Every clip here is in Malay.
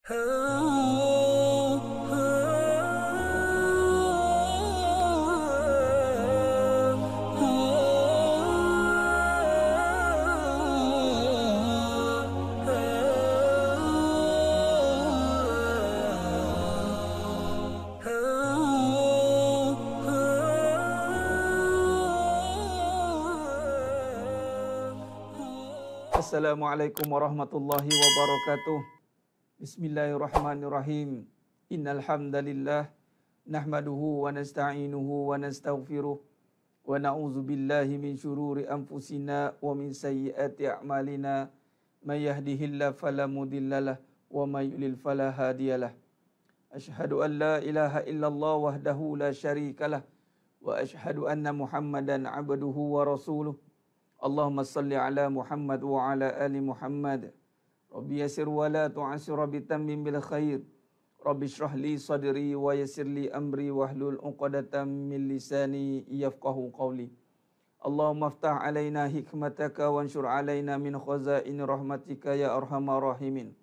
Assalamualaikum warahmatullahi wabarakatuh. Bismillahirrahmanirrahim. Innal hamdalillah nahmaduhu wa nasta'inuhu wa nastaghfiruh wa na'udzu billahi min syururi anfusina wa min sayyiati a'malina. May yahdihillahu fala mudhillalah wa may yudlil fala hadiyalah. Asyhadu an la ilaha illallah wahdahu la syarikalah wa asyhadu anna Muhammadan 'abduhu wa rasuluh. Allahumma salli ala Muhammad wa ala ali Muhammad. Rabbi yasir wa la tu'asir, Rabbi tammim bil khair. Rabbi shrah li sadri wa yassir li amri wahlul 'uqdatam min lisani yafqahu qawli. Allahumma aftah alaina hikmataka wanshur alaina min khazain rahmatika ya arhamar rahimin.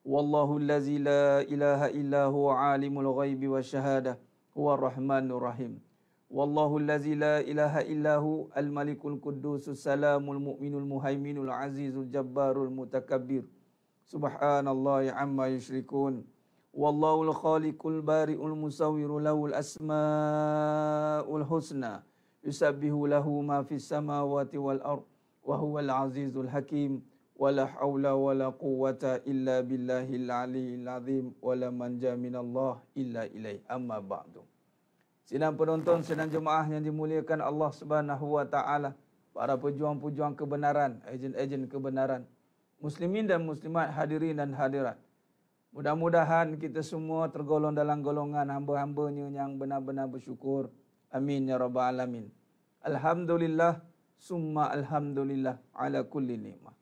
Wallahu allazi la ilaha illa huwa alimul ghaibi wasyahadah huwa rahmanur rahim. Wallahu allazi la ilaha illahu al-malikul quddusus salamul mu'minul muhaiminul azizul jabbarul mutakabbir. Subhanallahi amma yusyrikun. Wallahul khaliqul bari'ul musawwiru lahul asmaul husna. Yusabbihu lahu ma fis samawati wal ard wa huwal azizul hakim. Wala haula wala quwwata illa billahil aliyyil azim. Wala manja minallah illa ilaih. Amma ba'du. Sidang penonton, sidang jemaah yang dimuliakan Allah Subhanahu wa taala, para pejuang-pejuang kebenaran, ejen-ejen kebenaran, muslimin dan muslimat, hadirin dan hadirat. Mudah-mudahan kita semua tergolong dalam golongan hamba-hambanya yang benar-benar bersyukur. Amin ya rabbal alamin. Alhamdulillah summa alhamdulillah ala kulli nikmah.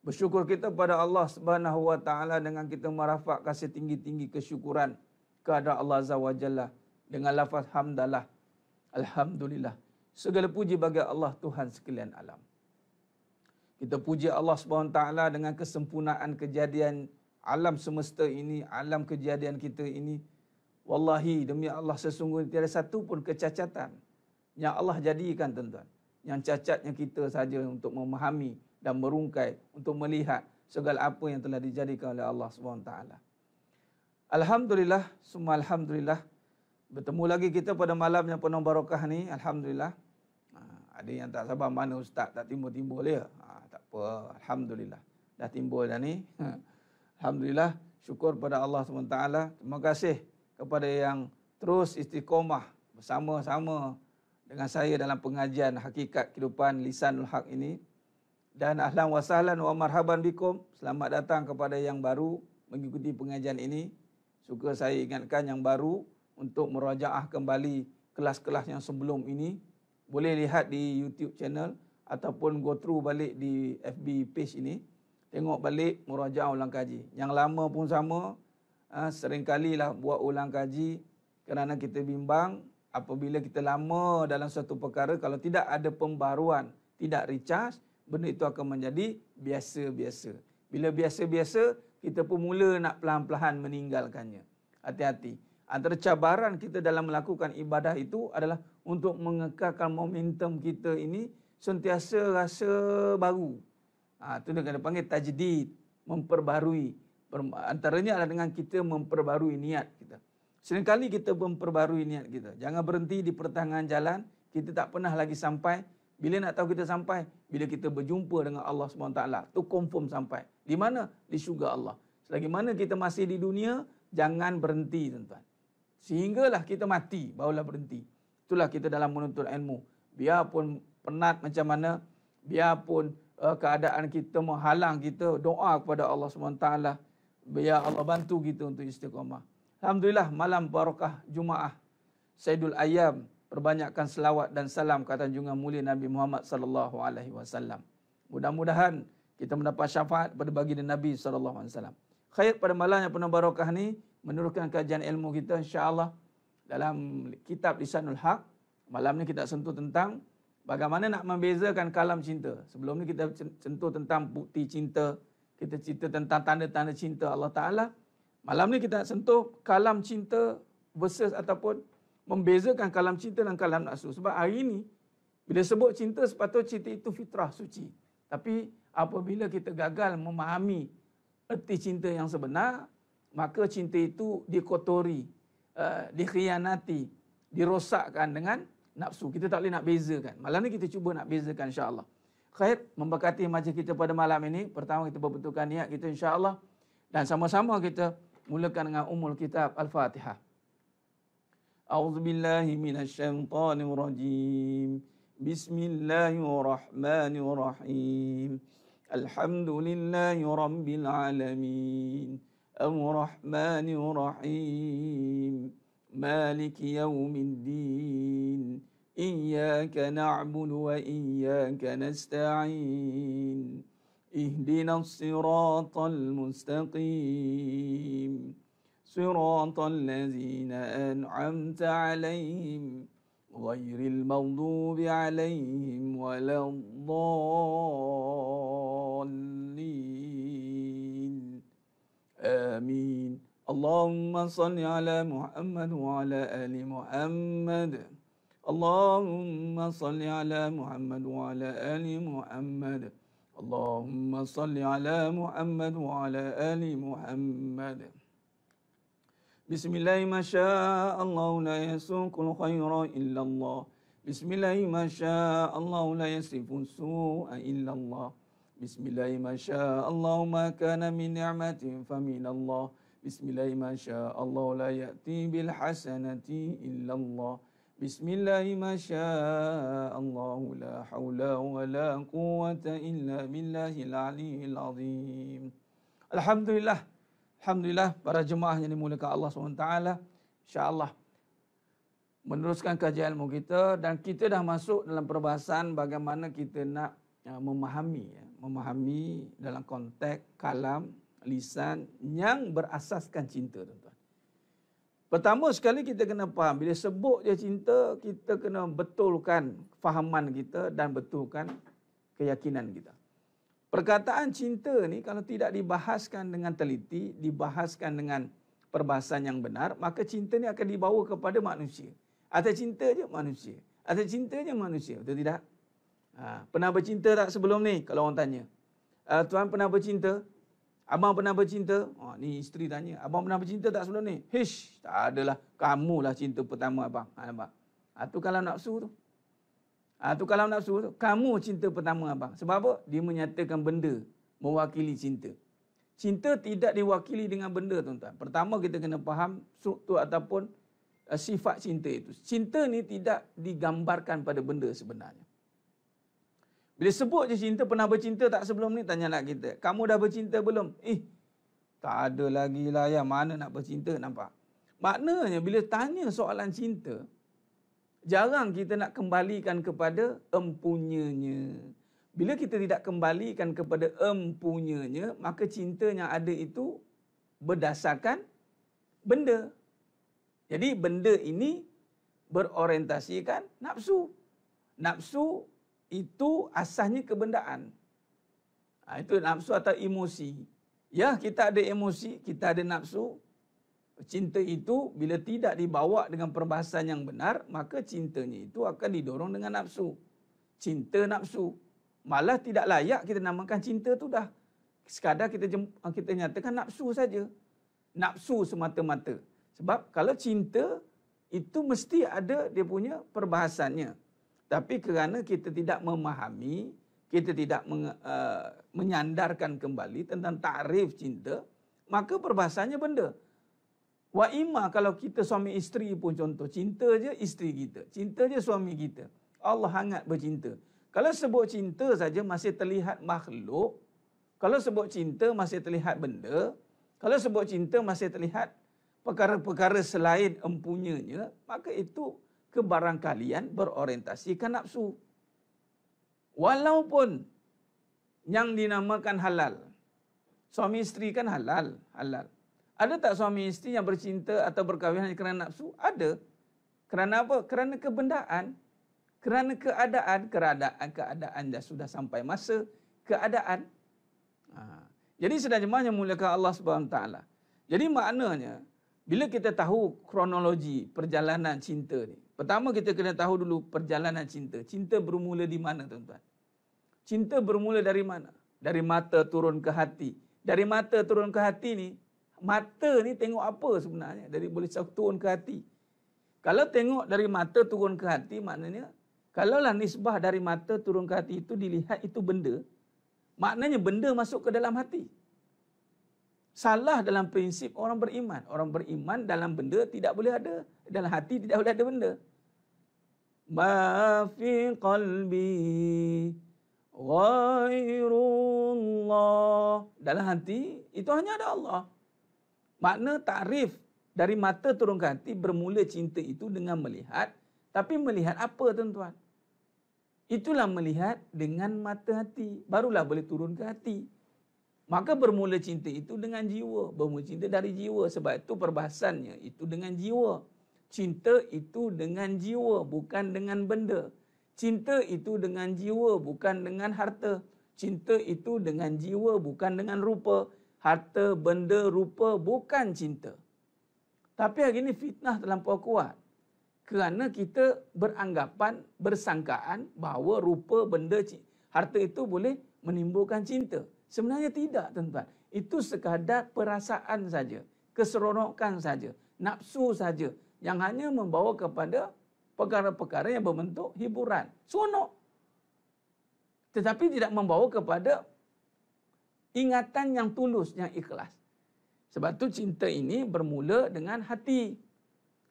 Bersyukur kita pada Allah Subhanahu wa taala dengan kita merafakkan setinggi-tinggi kesyukuran kepada Allah Azza wa Jalla dengan lafaz hamdalah, alhamdulillah. Segala puji bagi Allah Tuhan sekalian alam. Kita puji Allah SWT dengan kesempurnaan kejadian alam semesta ini, alam kejadian kita ini. Wallahi demi Allah, sesungguhnya tiada satu pun kecacatan yang Allah jadikan, tuan-tuan. Yang cacatnya kita saja untuk memahami dan merungkai, untuk melihat segala apa yang telah dijadikan oleh Allah SWT. Alhamdulillah, summa alhamdulillah. Bertemu lagi kita pada malam yang penuh barakah ni, alhamdulillah. Ada yang tak sabar, mana ustaz tak timbul-timbul ya? Tak apa, alhamdulillah. Dah timbul dah ni. Alhamdulillah, syukur pada Allah SWT. Terima kasih kepada yang terus istiqomah bersama-sama dengan saya dalam pengajian Hakikat Kehidupan Lisanul Haq ini. Dan ahlan wa sahlan wa marhaban bikum. Selamat datang kepada yang baru mengikuti pengajian ini. Suka saya ingatkan yang baru untuk merajaah kembali kelas-kelas yang sebelum ini. Boleh lihat di YouTube channel ataupun go through balik di FB page ini. Tengok balik, merajaah ulang kaji. Yang lama pun sama, seringkalilah buat ulang kaji kerana kita bimbang apabila kita lama dalam satu perkara, kalau tidak ada pembaruan, tidak recharge, benda itu akan menjadi biasa-biasa. Bila biasa-biasa, kita pun mula nak perlahan-lahan meninggalkannya. Hati-hati. Antara cabaran kita dalam melakukan ibadah itu adalah untuk mengekalkan momentum kita ini sentiasa rasa baru. Itu dia panggil tajdid, memperbarui. Antaranya adalah dengan kita memperbarui niat kita. Seringkali kita memperbarui niat kita. Jangan berhenti di pertengahan jalan. Kita tak pernah lagi sampai. Bila nak tahu kita sampai? Bila kita berjumpa dengan Allah SWT. Itu confirm sampai. Di mana? Di syurga Allah. Selagi mana kita masih di dunia, jangan berhenti, tuan-tuan. Sehinggalah kita mati, barulah berhenti. Itulah kita dalam menuntut ilmu. Biarpun penat macam mana, biarpun keadaan kita menghalang kita, doa kepada Allah SWT. Biar Allah bantu kita untuk istiqamah. Alhamdulillah, malam barakah Jumaah Sayyidul Ayyam. Perbanyakkan selawat dan salam ke atas junjungan mulia Nabi Muhammad sallallahu alaihi wasallam. Mudah-mudahan kita mendapat syafaat pada baginda Nabi sallallahu alaihi wasallam. Khair, pada malam yang penuh barakah ni, meneruskan kajian ilmu kita insya-Allah dalam kitab Lisanul Haq. Malam ni kita sentuh tentang bagaimana nak membezakan kalam cinta. Sebelum ni kita sentuh tentang bukti cinta, kita cerita tentang tanda-tanda cinta Allah Taala. Malam ni kita nak sentuh kalam cinta versus ataupun membezakan kalam cinta dan kalam nafsu. Sebab hari ini, bila sebut cinta, sepatutnya cinta itu fitrah suci. Tapi apabila kita gagal memahami erti cinta yang sebenar, maka cinta itu dikotori, dikhianati, dirosakkan dengan nafsu. Kita tak boleh nak bezakan. Malam ni kita cuba nak bezakan, insya-Allah. Khair, memberkati majlis kita pada malam ini. Pertama kita berbetulkan niat kita, insya-Allah, dan sama-sama kita mulakan dengan umul kitab Al-Fatihah. A'udzubillahi minasyaitonirrajim. Bismillahirrahmanirrahim. Alhamdulillahi rabbil alamin. Ar-Rahmanir-Rahim. Maliki yaumiddin. Iyyaka na'budu wa iyyaka nasta'in. Ihdinas siratal mustaqim. Siratal ladzina an'amta 'alaihim ghairil maghdubi 'alaihim waladdallin. Amin. Allahumma salli ala Muhammad wa ala ali Muhammad. Allahumma salli ala Muhammad wa ala ali Muhammad. Allahumma salli ala Muhammad wa ala ali Muhammad. Bismillahi ma sya'allahu la yasuqul khaira illallah. Bismillahi ma sya'allahu la yasrifu su'a illallah. Bismillahi ma sya'allahu ma kana min ni'matin faminallah. Bismillahi ma sya'allahu la ya'ti bil hasanati illallah. Bismillahi ma sya'allahu la hawla wa la quwwata illa billahil aliyyil azim. Alhamdulillah. Alhamdulillah, para jemaah yang dimuliakan Allah SWT, insya-Allah meneruskan kajian ilmu kita, dan kita dah masuk dalam perbahasan bagaimana kita nak memahami dalam konteks kalam, lisan yang berasaskan cinta, tuan-tuan. Pertama sekali kita kena faham, bila sebut dia cinta, kita kena betulkan fahaman kita dan betulkan keyakinan kita. Perkataan cinta ni kalau tidak dibahaskan dengan teliti, dibahaskan dengan perbahasan yang benar, maka cinta ni akan dibawa kepada manusia. Atas cinta je manusia. Atas cinta je manusia. Betul tidak? Pernah bercinta tak sebelum ni? Kalau orang tanya. Tuan pernah bercinta? Abang pernah bercinta? Ni isteri tanya. Abang pernah bercinta tak sebelum ni? Hish, tak adalah. Kamulah cinta pertama abang. Nampak? Itu kalau nafsu tu. Itu kalau nafsu tu. Kamu cinta pertama abang. Sebab apa? Dia menyatakan benda mewakili cinta. Cinta tidak diwakili dengan benda, tuan-tuan. Pertama kita kena faham struktur ataupun sifat cinta itu. Cinta ni tidak digambarkan pada benda sebenarnya. Bila sebut je cinta, pernah bercinta tak sebelum ni? Tanya nak kita. Kamu dah bercinta belum? Tak ada lagi lah, yang mana nak bercinta, nampak? Maknanya bila tanya soalan cinta, jarang kita nak kembalikan kepada empunyanya. Bila kita tidak kembalikan kepada empunyanya, maka cinta yang ada itu berdasarkan benda. Jadi benda ini berorientasikan nafsu. Nafsu itu asasnya kebendaan. Itu nafsu atau emosi. Ya, kita ada emosi, kita ada nafsu. Cinta itu bila tidak dibawa dengan perbahasan yang benar, maka cintanya itu akan didorong dengan nafsu. Cinta nafsu. Malah tidak layak kita namakan cinta tu dah. Sekadar kita nyatakan nafsu saja. Nafsu semata-mata. Sebab kalau cinta itu mesti ada dia punya perbahasannya. Tapi kerana kita tidak memahami, kita tidak menyandarkan kembali tentang takrif cinta, maka perbahasannya benda. Wa imma kalau kita suami isteri pun contoh, cinta je isteri kita, cinta je suami kita. Allah sangat bercinta. Kalau sebut cinta saja masih terlihat makhluk, kalau sebut cinta masih terlihat benda, kalau sebut cinta masih terlihat perkara-perkara selain empunyanya, maka itu kebarangkalian berorientasikan nafsu. Walaupun yang dinamakan halal. Suami isteri kan halal. Ada tak suami isteri yang bercinta atau berkahwin hanya kerana nafsu? Ada. Kerana apa? Kerana kebendaan. Kerana keadaan dah sudah sampai masa keadaan. Jadi sedang jemaah yang muliakan Allah Subhanahu Wa Taala. Jadi maknanya, bila kita tahu kronologi perjalanan cinta ni, pertama kita kena tahu dulu perjalanan cinta. Cinta bermula di mana, tuan-tuan? Cinta bermula dari mana? Dari mata turun ke hati. Dari mata turun ke hati ni, mata ni tengok apa sebenarnya? Dari boleh turun ke hati. Kalau tengok dari mata turun ke hati, maknanya, kalaulah nisbah dari mata turun ke hati itu dilihat itu benda, maknanya benda masuk ke dalam hati. Salah dalam prinsip orang beriman. Orang beriman dalam benda tidak boleh ada. Dalam hati tidak boleh ada benda. Ma fi qalbi ghairullah. Dalam hati itu hanya ada Allah. Makna takrif dari mata turun ke hati, bermula cinta itu dengan melihat. Tapi melihat apa, tuan-tuan? Itulah melihat dengan mata hati. Barulah boleh turun ke hati. Maka bermula cinta itu dengan jiwa. Bermula cinta dari jiwa. Sebab itu perbahasannya itu dengan jiwa. Cinta itu dengan jiwa, bukan dengan benda. Cinta itu dengan jiwa, bukan dengan harta. Cinta itu dengan jiwa, bukan dengan rupa. Harta, benda, rupa bukan cinta. Tapi hari ini fitnah terlampau kuat. Kerana kita beranggapan, bersangkaan bahawa rupa, benda, harta itu boleh menimbulkan cinta. Sebenarnya tidak, tuan-tuan. Itu sekadar perasaan saja, keseronokan saja, nafsu saja yang hanya membawa kepada perkara-perkara yang berbentuk hiburan, seronok. Tetapi tidak membawa kepada ingatan yang tulus, yang ikhlas. Sebab tu cinta ini bermula dengan hati.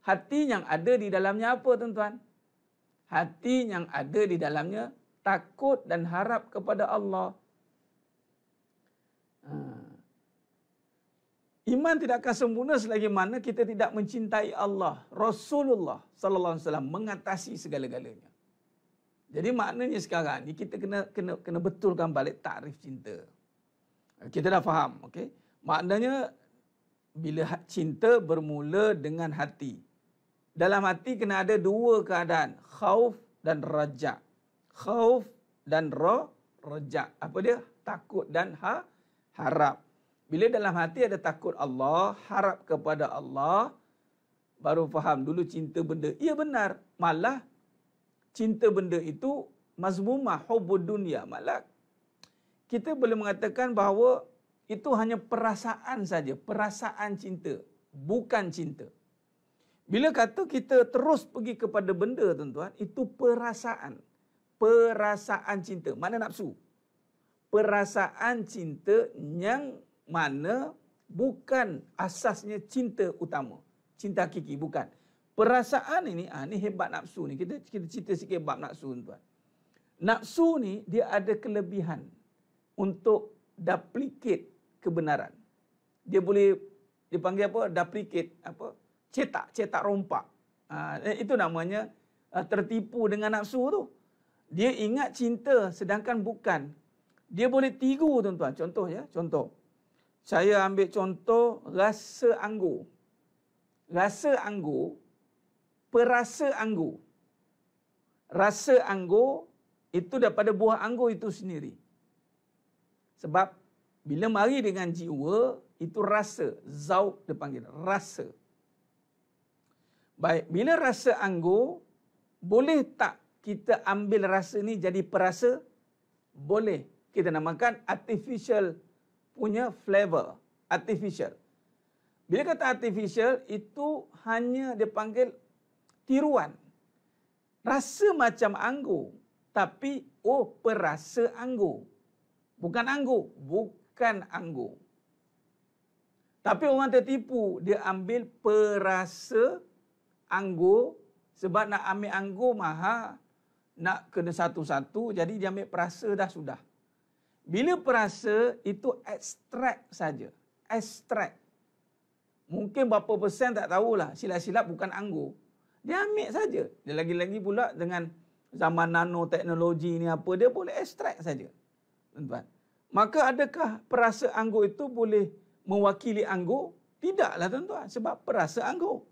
Hati yang ada di dalamnya apa, tuan-tuan? Hati yang ada di dalamnya takut dan harap kepada Allah. Iman tidak akan sempurna selagi mana kita tidak mencintai Allah. Rasulullah sallallahu alaihi wasallam mengatasi segala-galanya. Jadi maknanya sekarang ni kita kena betulkan balik takrif cinta. Kita dah faham, okey? Maknanya bila cinta bermula dengan hati. Dalam hati kena ada dua keadaan, khauf dan raja. Khauf dan raja. Apa dia? Takut dan harap. Bila dalam hati ada takut Allah, harap kepada Allah, baru faham dulu cinta benda. Ya benar, malah cinta benda itu mazmumah, hubbud dunia. Malah kita boleh mengatakan bahawa itu hanya perasaan saja, perasaan cinta, bukan cinta. Bila kata kita terus pergi kepada benda, tuan-tuan, itu perasaan. Perasaan cinta, mana nafsu? Perasaan cinta yang mana bukan asasnya cinta utama. Cinta hakiki, bukan. Perasaan ini, ini hebat nafsu ni. Kita cerita sikit bab nafsu, tuan-tuan. Nafsu ni, dia ada kelebihan untuk duplicate kebenaran. Dia boleh, dipanggil apa? Duplicate, apa? Cetak rompak. Itu namanya tertipu dengan nafsu tu. Dia ingat cinta sedangkan bukan. Dia boleh tiru, tuan-tuan. Contoh ya, contoh. Saya ambil contoh rasa anggur. Rasa anggur, perasa anggur. Rasa anggur itu daripada buah anggur itu sendiri. Sebab bila mari dengan jiwa, itu rasa. Zauq dia panggil, rasa. Baik, bila rasa anggur, boleh tak kita ambil rasa ni jadi perasa? Boleh. Kita namakan artificial punya flavor. Artificial. Bila kata artificial, itu hanya dipanggil tiruan. Rasa macam anggur, tapi perasa anggur. Bukan anggur. Bukan anggur. Tapi orang tertipu, dia ambil perasa anggur, sebab nak ambil anggur mahal, nak kena satu-satu, jadi dia ambil perasa dah sudah. Bila perasa, itu ekstrak saja. Ekstrak. Mungkin berapa persen tak tahulah, silap-silap bukan anggur. Dia ambil saja. Dia lagi-lagi pula dengan zaman nanoteknologi ni apa, dia boleh ekstrak saja. Tuan-tuan. Maka adakah perasa anggur itu boleh mewakili anggur? Tidaklah, tuan-tuan, sebab perasa anggur.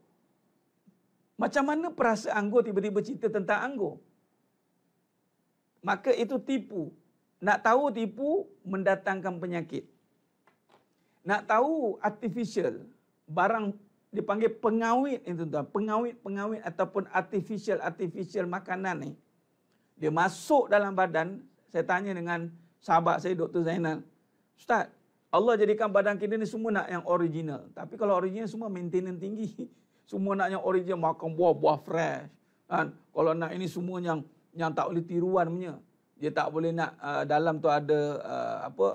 Macam mana perasa anggur tiba-tiba cerita tentang anggur? Maka itu tipu. Nak tahu tipu, mendatangkan penyakit. Nak tahu artificial, barang dipanggil pengawet itu tuan, pengawet ataupun artificial makanan ni. Dia masuk dalam badan. Saya tanya dengan sahabat saya Dr. Zainal, Ustaz, Allah jadikan badan kita ni semua nak yang original. Tapi kalau original semua maintenance tinggi. Semua nak yang original, makan buah-buah fresh. Kan? Kalau nak ini semua yang tak boleh tiruan punya. Dia tak boleh nak dalam tu ada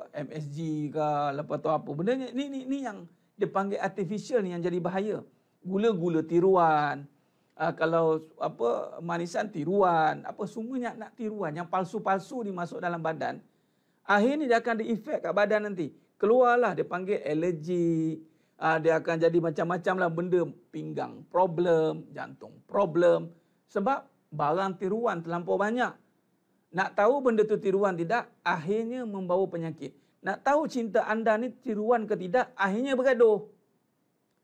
MSG ke, lepas tu apa. Benda ni yang dia panggil artificial ni yang jadi bahaya. Gula-gula tiruan. Kalau manisan tiruan, semuanya nak tiruan. Yang palsu-palsu dimasuk dalam badan. Akhirnya dia akan di-effect kat badan nanti. Keluarlah dia panggil alergi. Dia akan jadi macam-macam lah benda. Pinggang problem, jantung problem. Sebab barang tiruan terlampau banyak. Nak tahu benda tu tiruan tidak, akhirnya membawa penyakit. Nak tahu cinta anda ni tiruan ke tidak, akhirnya bergaduh.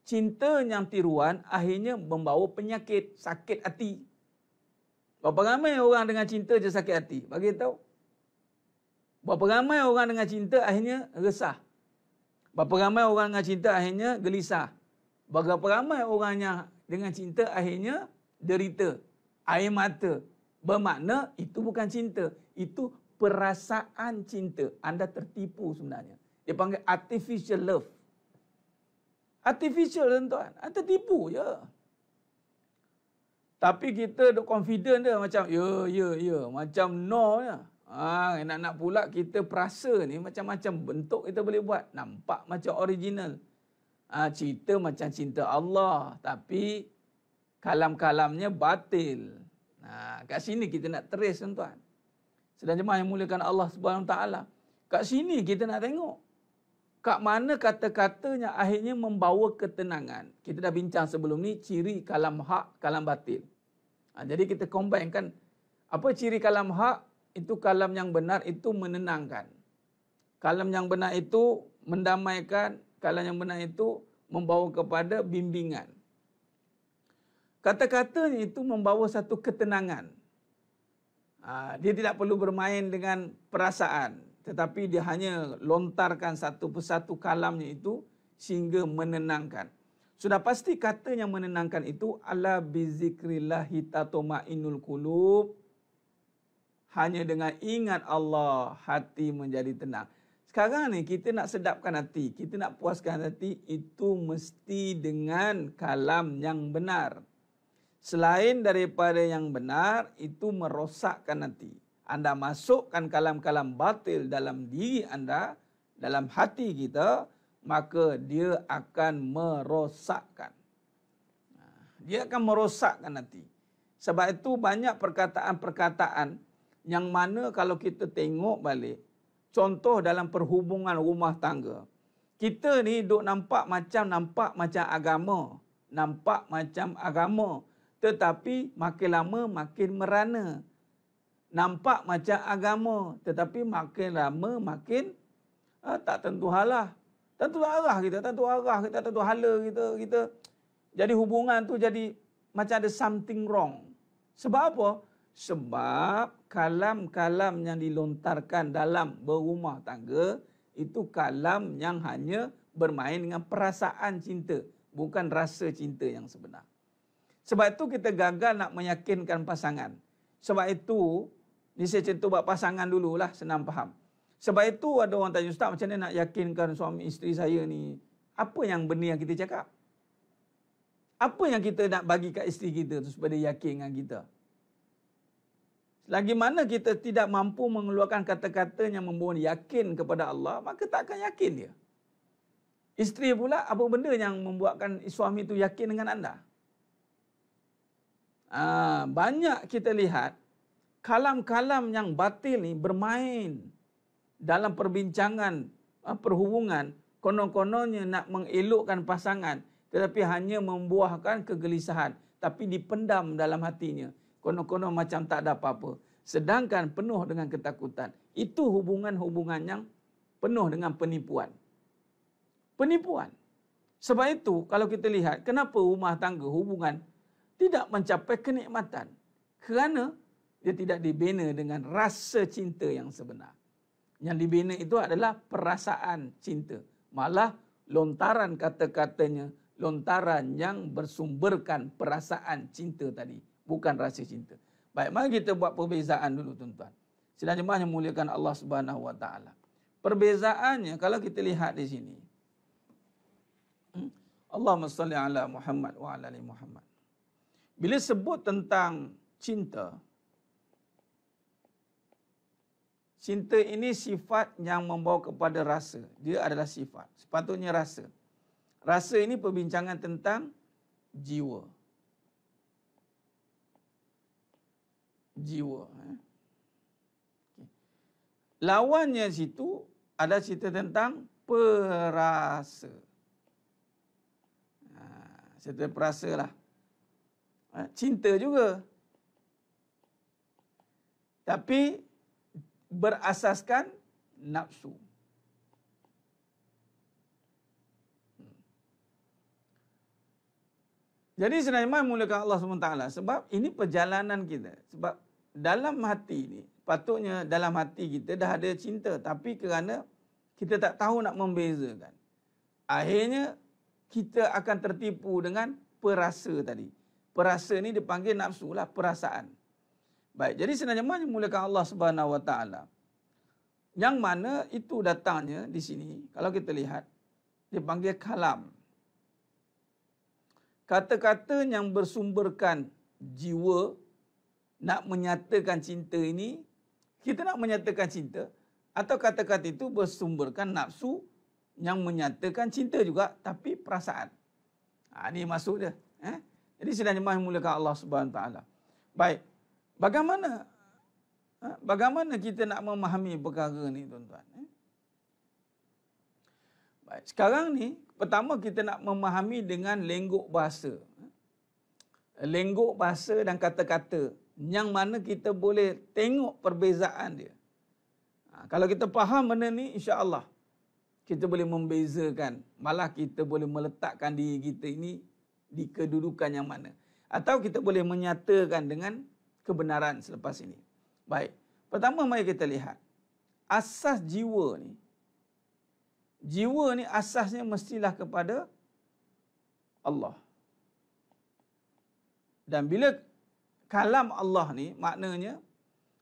Cinta yang tiruan akhirnya membawa penyakit, sakit hati. Berapa ramai orang dengan cinta je sakit hati? Bagi tahu. Berapa ramai orang dengan cinta akhirnya resah. Berapa ramai orang dengan cinta akhirnya gelisah. Berapa ramai orangnya dengan cinta akhirnya derita, air mata. Bermakna itu bukan cinta. Itu perasaan cinta. Anda tertipu sebenarnya. Dia panggil artificial love. Artificial tuan. Anda tertipu je. Tapi kita duk confident dia macam ya. Macam no je. Nak pula kita perasa ni macam-macam bentuk kita boleh buat. Nampak macam original. Cerita macam cinta Allah. Tapi kalam-kalamnya batil. Kat sini kita nak trace tuan. Sedang jemaah yang muliakan Allah Subhanahu Wa Taala. Kat sini kita nak tengok. Kat mana kata-katanya akhirnya membawa ketenangan. Kita dah bincang sebelum ni ciri kalam hak, kalam batil. Jadi kita combine kan. Apa ciri kalam hak? Itu kalam yang benar itu menenangkan. Kalam yang benar itu mendamaikan. Kalam yang benar itu membawa kepada bimbingan. Kata-katanya itu membawa satu ketenangan. Dia tidak perlu bermain dengan perasaan. Tetapi dia hanya lontarkan satu persatu kalamnya itu sehingga menenangkan. Sudah pasti kata yang menenangkan itu ala bizikrillahi tatma'innul qulub. Hanya dengan ingat Allah hati menjadi tenang. Sekarang ni kita nak sedapkan hati, kita nak puaskan hati itu mesti dengan kalam yang benar. Selain daripada yang benar itu merosakkan hati. Anda masukkan kalam-kalam batil dalam diri anda, dalam hati kita, maka dia akan merosakkan. Dia akan merosakkan hati. Sebab itu banyak perkataan-perkataan yang mana kalau kita tengok balik, contoh dalam perhubungan rumah tangga. Kita ni duk nampak macam agama. Nampak macam agama. Tetapi makin lama makin merana. Nampak macam agama. Tetapi makin lama makin tak tentu halah. Tentu arah kita, tentu hala kita. Jadi hubungan tu jadi macam ada something wrong. Sebab apa? Sebab kalam-kalam yang dilontarkan dalam berumah tangga itu kalam yang hanya bermain dengan perasaan cinta, bukan rasa cinta yang sebenar. Sebab itu kita gagal nak meyakinkan pasangan. Sebab itu, ni saya cerita buat pasangan dululah, senang faham. Sebab itu ada orang tanya, Ustaz, macam mana nak yakinkan suami isteri saya ni? Apa yang benar yang kita cakap? Apa yang kita nak bagi kat isteri kita tu supaya dia yakin dengan kita? Lagi mana kita tidak mampu mengeluarkan kata-kata yang membawa yakin kepada Allah, maka tak akan yakin dia. Isteri pula, apa benda yang membuatkan suami itu yakin dengan anda? Banyak kita lihat, kalam-kalam yang batil ni bermain dalam perbincangan perhubungan, konon-kononnya nak mengelokkan pasangan, tetapi hanya membuahkan kegelisahan, tapi dipendam dalam hatinya. Konon-konon macam tak ada apa-apa. Sedangkan penuh dengan ketakutan. Itu hubungan-hubungan yang penuh dengan penipuan. Penipuan. Sebab itu, kalau kita lihat, kenapa rumah tangga, hubungan tidak mencapai kenikmatan? Kerana dia tidak dibina dengan rasa cinta yang sebenar. Yang dibina itu adalah perasaan cinta. Malah lontaran kata-katanya, lontaran yang bersumberkan perasaan cinta tadi, bukan rasa cinta. Baik, mari kita buat perbezaan dulu tuan-tuan. Sidang jemaah yang muliakan Allah Subhanahu wa taala. Perbezaannya kalau kita lihat di sini. Allahumma salli ala Muhammad wa ala ali Muhammad. Bila sebut tentang cinta, cinta ini sifat yang membawa kepada rasa. Dia adalah sifat. Sepatutnya rasa. Rasa ini perbincangan tentang jiwa. Jiwa. Lawannya situ ada cerita tentang perasa. Cerita perasa lah. Cinta juga. Tapi berasaskan nafsu. Jadi sebenarnya mulakan Allah SWT. Sebab ini perjalanan kita. Sebab dalam hati ni, patutnya dalam hati kita dah ada cinta. Tapi kerana kita tak tahu nak membezakan. Akhirnya kita akan tertipu dengan perasa tadi. Perasa ni dipanggil nafsu lah, perasaan. Baik, jadi sebenarnya mulakan Allah Subhanahu Wa Taala. Yang mana itu datangnya di sini, kalau kita lihat, dipanggil kalam. Kata-kata yang bersumberkan jiwa, nak menyatakan cinta ini, kita nak menyatakan cinta, atau kata-kata itu bersumberkan nafsu, yang menyatakan cinta juga, tapi perasaan. Ini maksud dia. Jadi sebenarnya mulakan Allah Subhanahu Wa Taala. Baik. Bagaimana kita nak memahami perkara ni tuan-tuan? Baik, sekarang ni pertama kita nak memahami dengan lenggok bahasa. Lenggok bahasa dan kata-kata yang mana kita boleh tengok perbezaan dia. Kalau kita faham benda ni, insya-Allah kita boleh membezakan, malah kita boleh meletakkan diri kita ini di kedudukan yang mana, atau kita boleh menyatakan dengan kebenaran selepas ini. Baik. Pertama mari kita lihat. Asas jiwa ni. Jiwa ni asasnya mestilah kepada Allah. Dan bila kalam Allah ni, maknanya,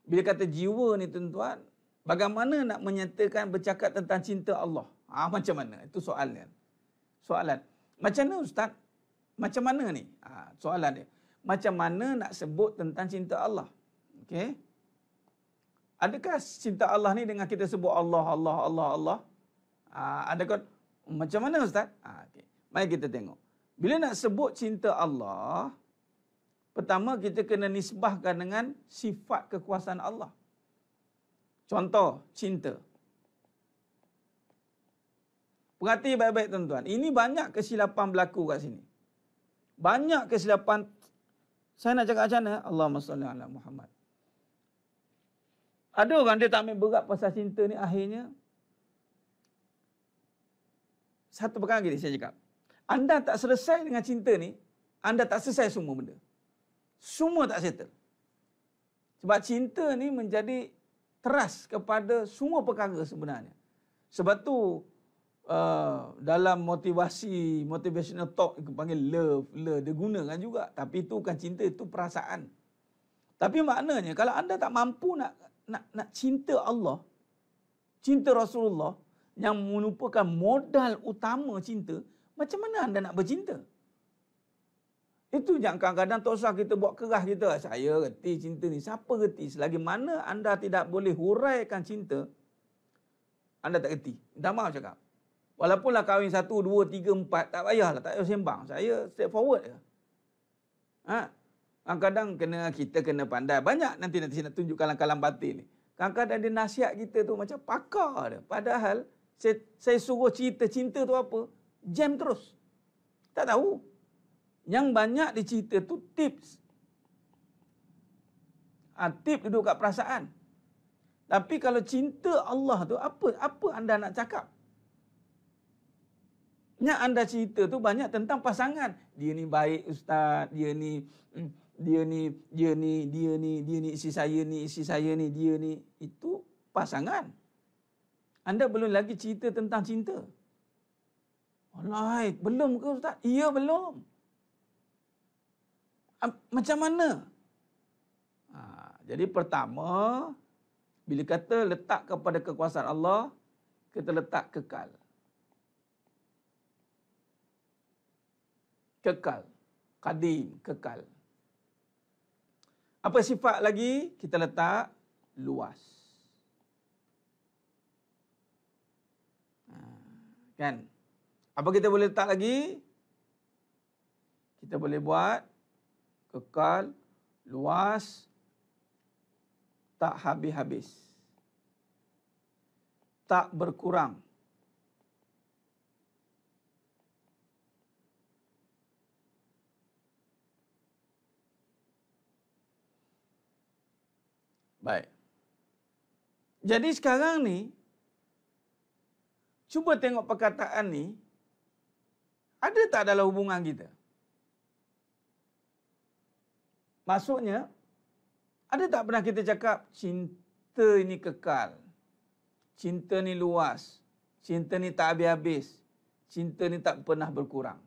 bila kata jiwa ni tuan-tuan, bagaimana nak menyatakan bercakap tentang cinta Allah? Macam mana? Itu soalan. Soalan. Macam mana Ustaz? Macam mana ni? Soalan dia. Macam mana nak sebut tentang cinta Allah? Okey. Adakah cinta Allah ni dengan kita sebut Allah, Allah, Allah, Allah? Adakah macam mana Ustaz? Okey. Mari kita tengok. Bila nak sebut cinta Allah, pertama kita kena nisbahkan dengan sifat kekuasaan Allah. Contoh, cinta. Perhati baik-baik tuan-tuan. Ini banyak kesilapan berlaku kat sini. Banyak kesilapan. Saya nak cakap macam mana? Allahumma salli ala Muhammad. Ada orang dia tak ambil berat pasal cinta ni, akhirnya satu perkara gini saya cakap. Anda tak selesai dengan cinta ni, anda tak selesai semua benda. Semua tak settle. Sebab cinta ni menjadi teras kepada semua perkara sebenarnya. Sebab tu dalam motivational talk itu panggil love, dia gunakan juga. Tapi itu bukan cinta, itu perasaan. Tapi maknanya kalau anda tak mampu nak cinta Allah, cinta Rasulullah yang merupakan modal utama cinta, macam mana anda nak bercinta? Itu yang kadang-kadang tak usah kita buat kerah kita. Saya reti cinta ni. Siapa reti? Selagi mana anda tidak boleh huraikan cinta, anda tak reti. Minta maaf cakap. Walaupunlah kahwin 1, 2, 3, 4, tak payahlah, tak payah sembang. Saya step forward je. Kadang-kadang kita kena pandai. Banyak nanti saya nak tunjuk kalam-kalam batin ni. Kadang-kadang dia nasihat kita tu macam pakar dia. Padahal saya suruh cerita cinta tu apa, jam terus. Tak tahu. Yang banyak dicerita tu tips. Tips duduk kat perasaan. Tapi kalau cinta Allah tu, apa anda nak cakap? Yang anda cerita tu banyak tentang pasangan. Dia ni baik Ustaz, dia ni isteri saya ni, dia ni. Itu pasangan. Anda belum lagi cerita tentang cinta. Alright, belum ke Ustaz? Ya, belum. Macam mana? Jadi pertama, bila kata letak kepada kekuasaan Allah, kita letak kekal. Kekal. Qadim, kekal. Apa sifat lagi? Kita letak luas. Kan? Apa kita boleh letak lagi? Kita boleh buat kekal, luas, tak habis-habis. Tak berkurang. Baik. Jadi sekarang ni, cuba tengok perkataan ni, ada tak dalam hubungan kita? Maksudnya, ada tak pernah kita cakap, cinta ini kekal, cinta ni luas, cinta ni tak habis-habis, cinta ni tak pernah berkurang?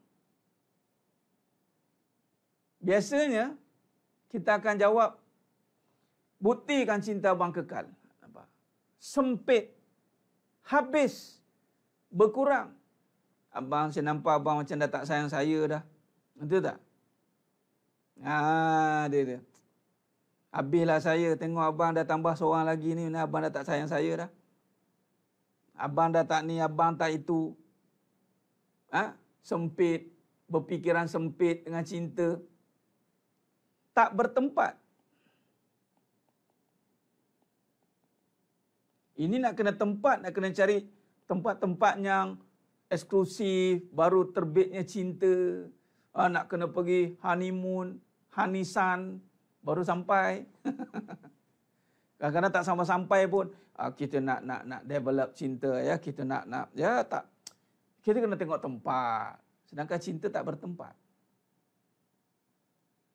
Biasanya, kita akan jawab, buktikan cinta abang kekal. Sempit, habis, berkurang. Abang, saya nampak abang macam dah tak sayang saya dah. Betul tak? Dia. Habislah saya tengok abang dah tambah seorang lagi ni, abang dah tak sayang saya dah. Abang dah tak ni, abang tak itu. Sempit, berfikiran sempit dengan cinta. Tak bertempat. Ini nak kena tempat, nak kena cari tempat-tempat yang eksklusif, baru terbitnya cinta. Nak kena pergi honeymoon, honeysun, baru sampai. Kadang-kadang tak sampai-sampai pun, kita nak develop cinta, ya, kita nak ya tak. Kita kena tengok tempat. Sedangkan cinta tak bertempat.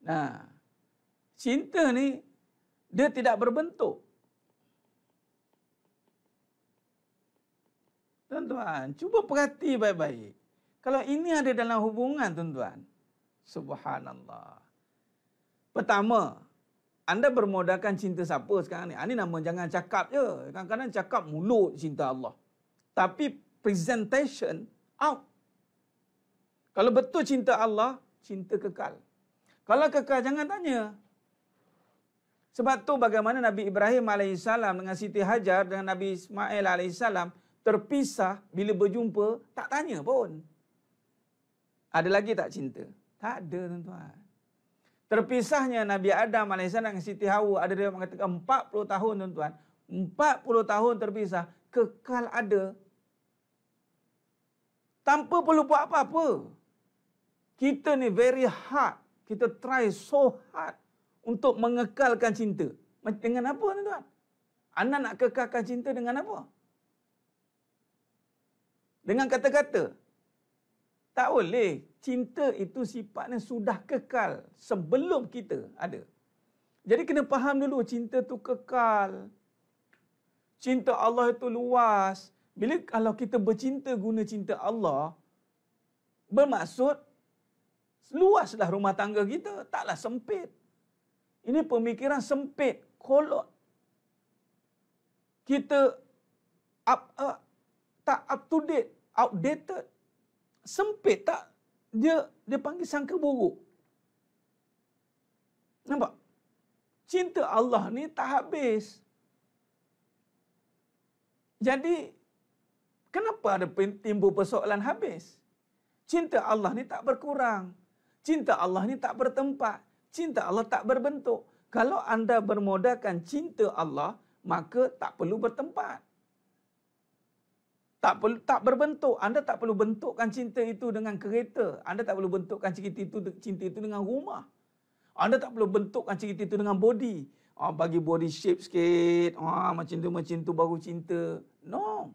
Nah, cinta ni dia tidak berbentuk. Tuan-tuan, cuba perhati baik-baik. Kalau ini ada dalam hubungan, tuan-tuan, subhanallah. Pertama, anda bermodalkan cinta siapa sekarang ni? Ini nama jangan cakap je. Kadang-kadang cakap mulut cinta Allah. Tapi presentation out. Kalau betul cinta Allah, cinta kekal. Kalau kekal, jangan tanya. Sebab tu bagaimana Nabi Ibrahim AS dengan Siti Hajar dengan Nabi Ismail AS terpisah bila berjumpa, tak tanya pun. Ada lagi tak cinta? Tak ada, tuan-tuan. Terpisahnya Nabi Adam AS dengan Siti Hawa, ada dia mengatakan 40 tahun, tuan-tuan. 40 tahun terpisah, kekal ada. Tanpa perlu buat apa-apa. Kita ni very hard. Kita try so hard untuk mengekalkan cinta. Dengan apa, tuan-tuan? Anda nak kekalkan cinta dengan apa? Dengan kata-kata? Tak boleh. Cinta itu sifatnya sudah kekal sebelum kita ada. Jadi kena faham dulu, cinta itu kekal. Cinta Allah itu luas. Bila kalau kita bercinta guna cinta Allah, bermaksud luaslah rumah tangga kita, taklah sempit. Ini pemikiran sempit, kolot. Kita tak up to date, outdated. Sempit tak? Dia panggil sangka buruk. Nampak? Cinta Allah ni tak habis. Jadi, kenapa ada timbul persoalan habis? Cinta Allah ni tak berkurang. Cinta Allah ni tak bertempat. Cinta Allah tak berbentuk. Kalau anda bermodalkan cinta Allah, maka tak perlu bertempat. Tak berbentuk. Anda tak perlu bentukkan cinta itu dengan kereta. Anda tak perlu bentukkan cinta itu dengan rumah. Anda tak perlu bentukkan cinta itu dengan body. Bagi body shape sikit. Macam tu baru cinta. No.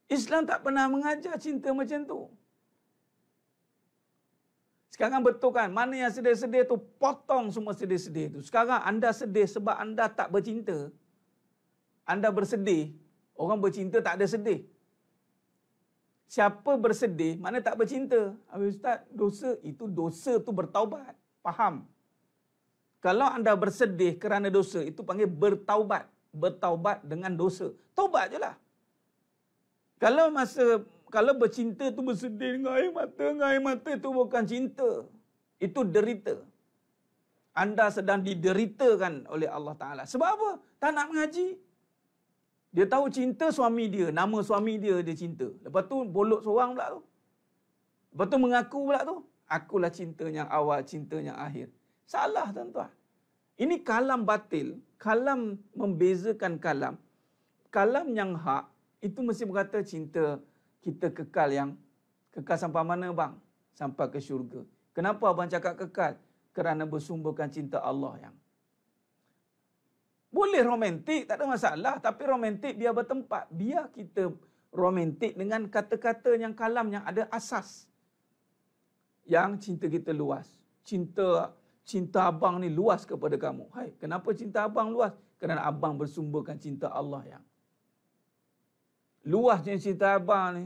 Islam tak pernah mengajar cinta macam tu. Sekarang betul kan, mana yang sedih-sedih tu, potong semua sedih-sedih tu. Sekarang anda sedih sebab anda tak bercinta. Anda bersedih. Orang bercinta tak ada sedih. Siapa bersedih, mana tak bercinta. Ustaz, dosa tu bertaubat. Faham? Kalau anda bersedih kerana dosa, itu panggil bertaubat. Bertaubat dengan dosa. Taubat je lah. Kalau bercinta tu bersedih dengan air mata itu bukan cinta. Itu derita. Anda sedang dideritakan oleh Allah Ta'ala. Sebab apa? Tak nak mengaji. Dia tahu cinta suami dia, nama suami dia cinta. Lepas tu bolok seorang pula tu. Lepas tu mengaku pula tu, akulah cinta yang awal, cinta yang akhir. Salah tuan-tuan. Ini kalam batil, kalam membezakan kalam. Kalam yang hak, itu mesti berkata cinta kita kekal sampai mana bang? Sampai ke syurga. Kenapa abang cakap kekal? Kerana bersumberkan cinta Allah yang. Boleh romantik, tak ada masalah. Tapi romantik biar bertempat. Biar kita romantik dengan kata-kata yang kalam yang ada asas. Yang cinta kita luas. Cinta abang ni luas kepada kamu. Hai, kenapa cinta abang luas? Kerana abang bersumberkan cinta Allah yang. Luasnya cinta abang ni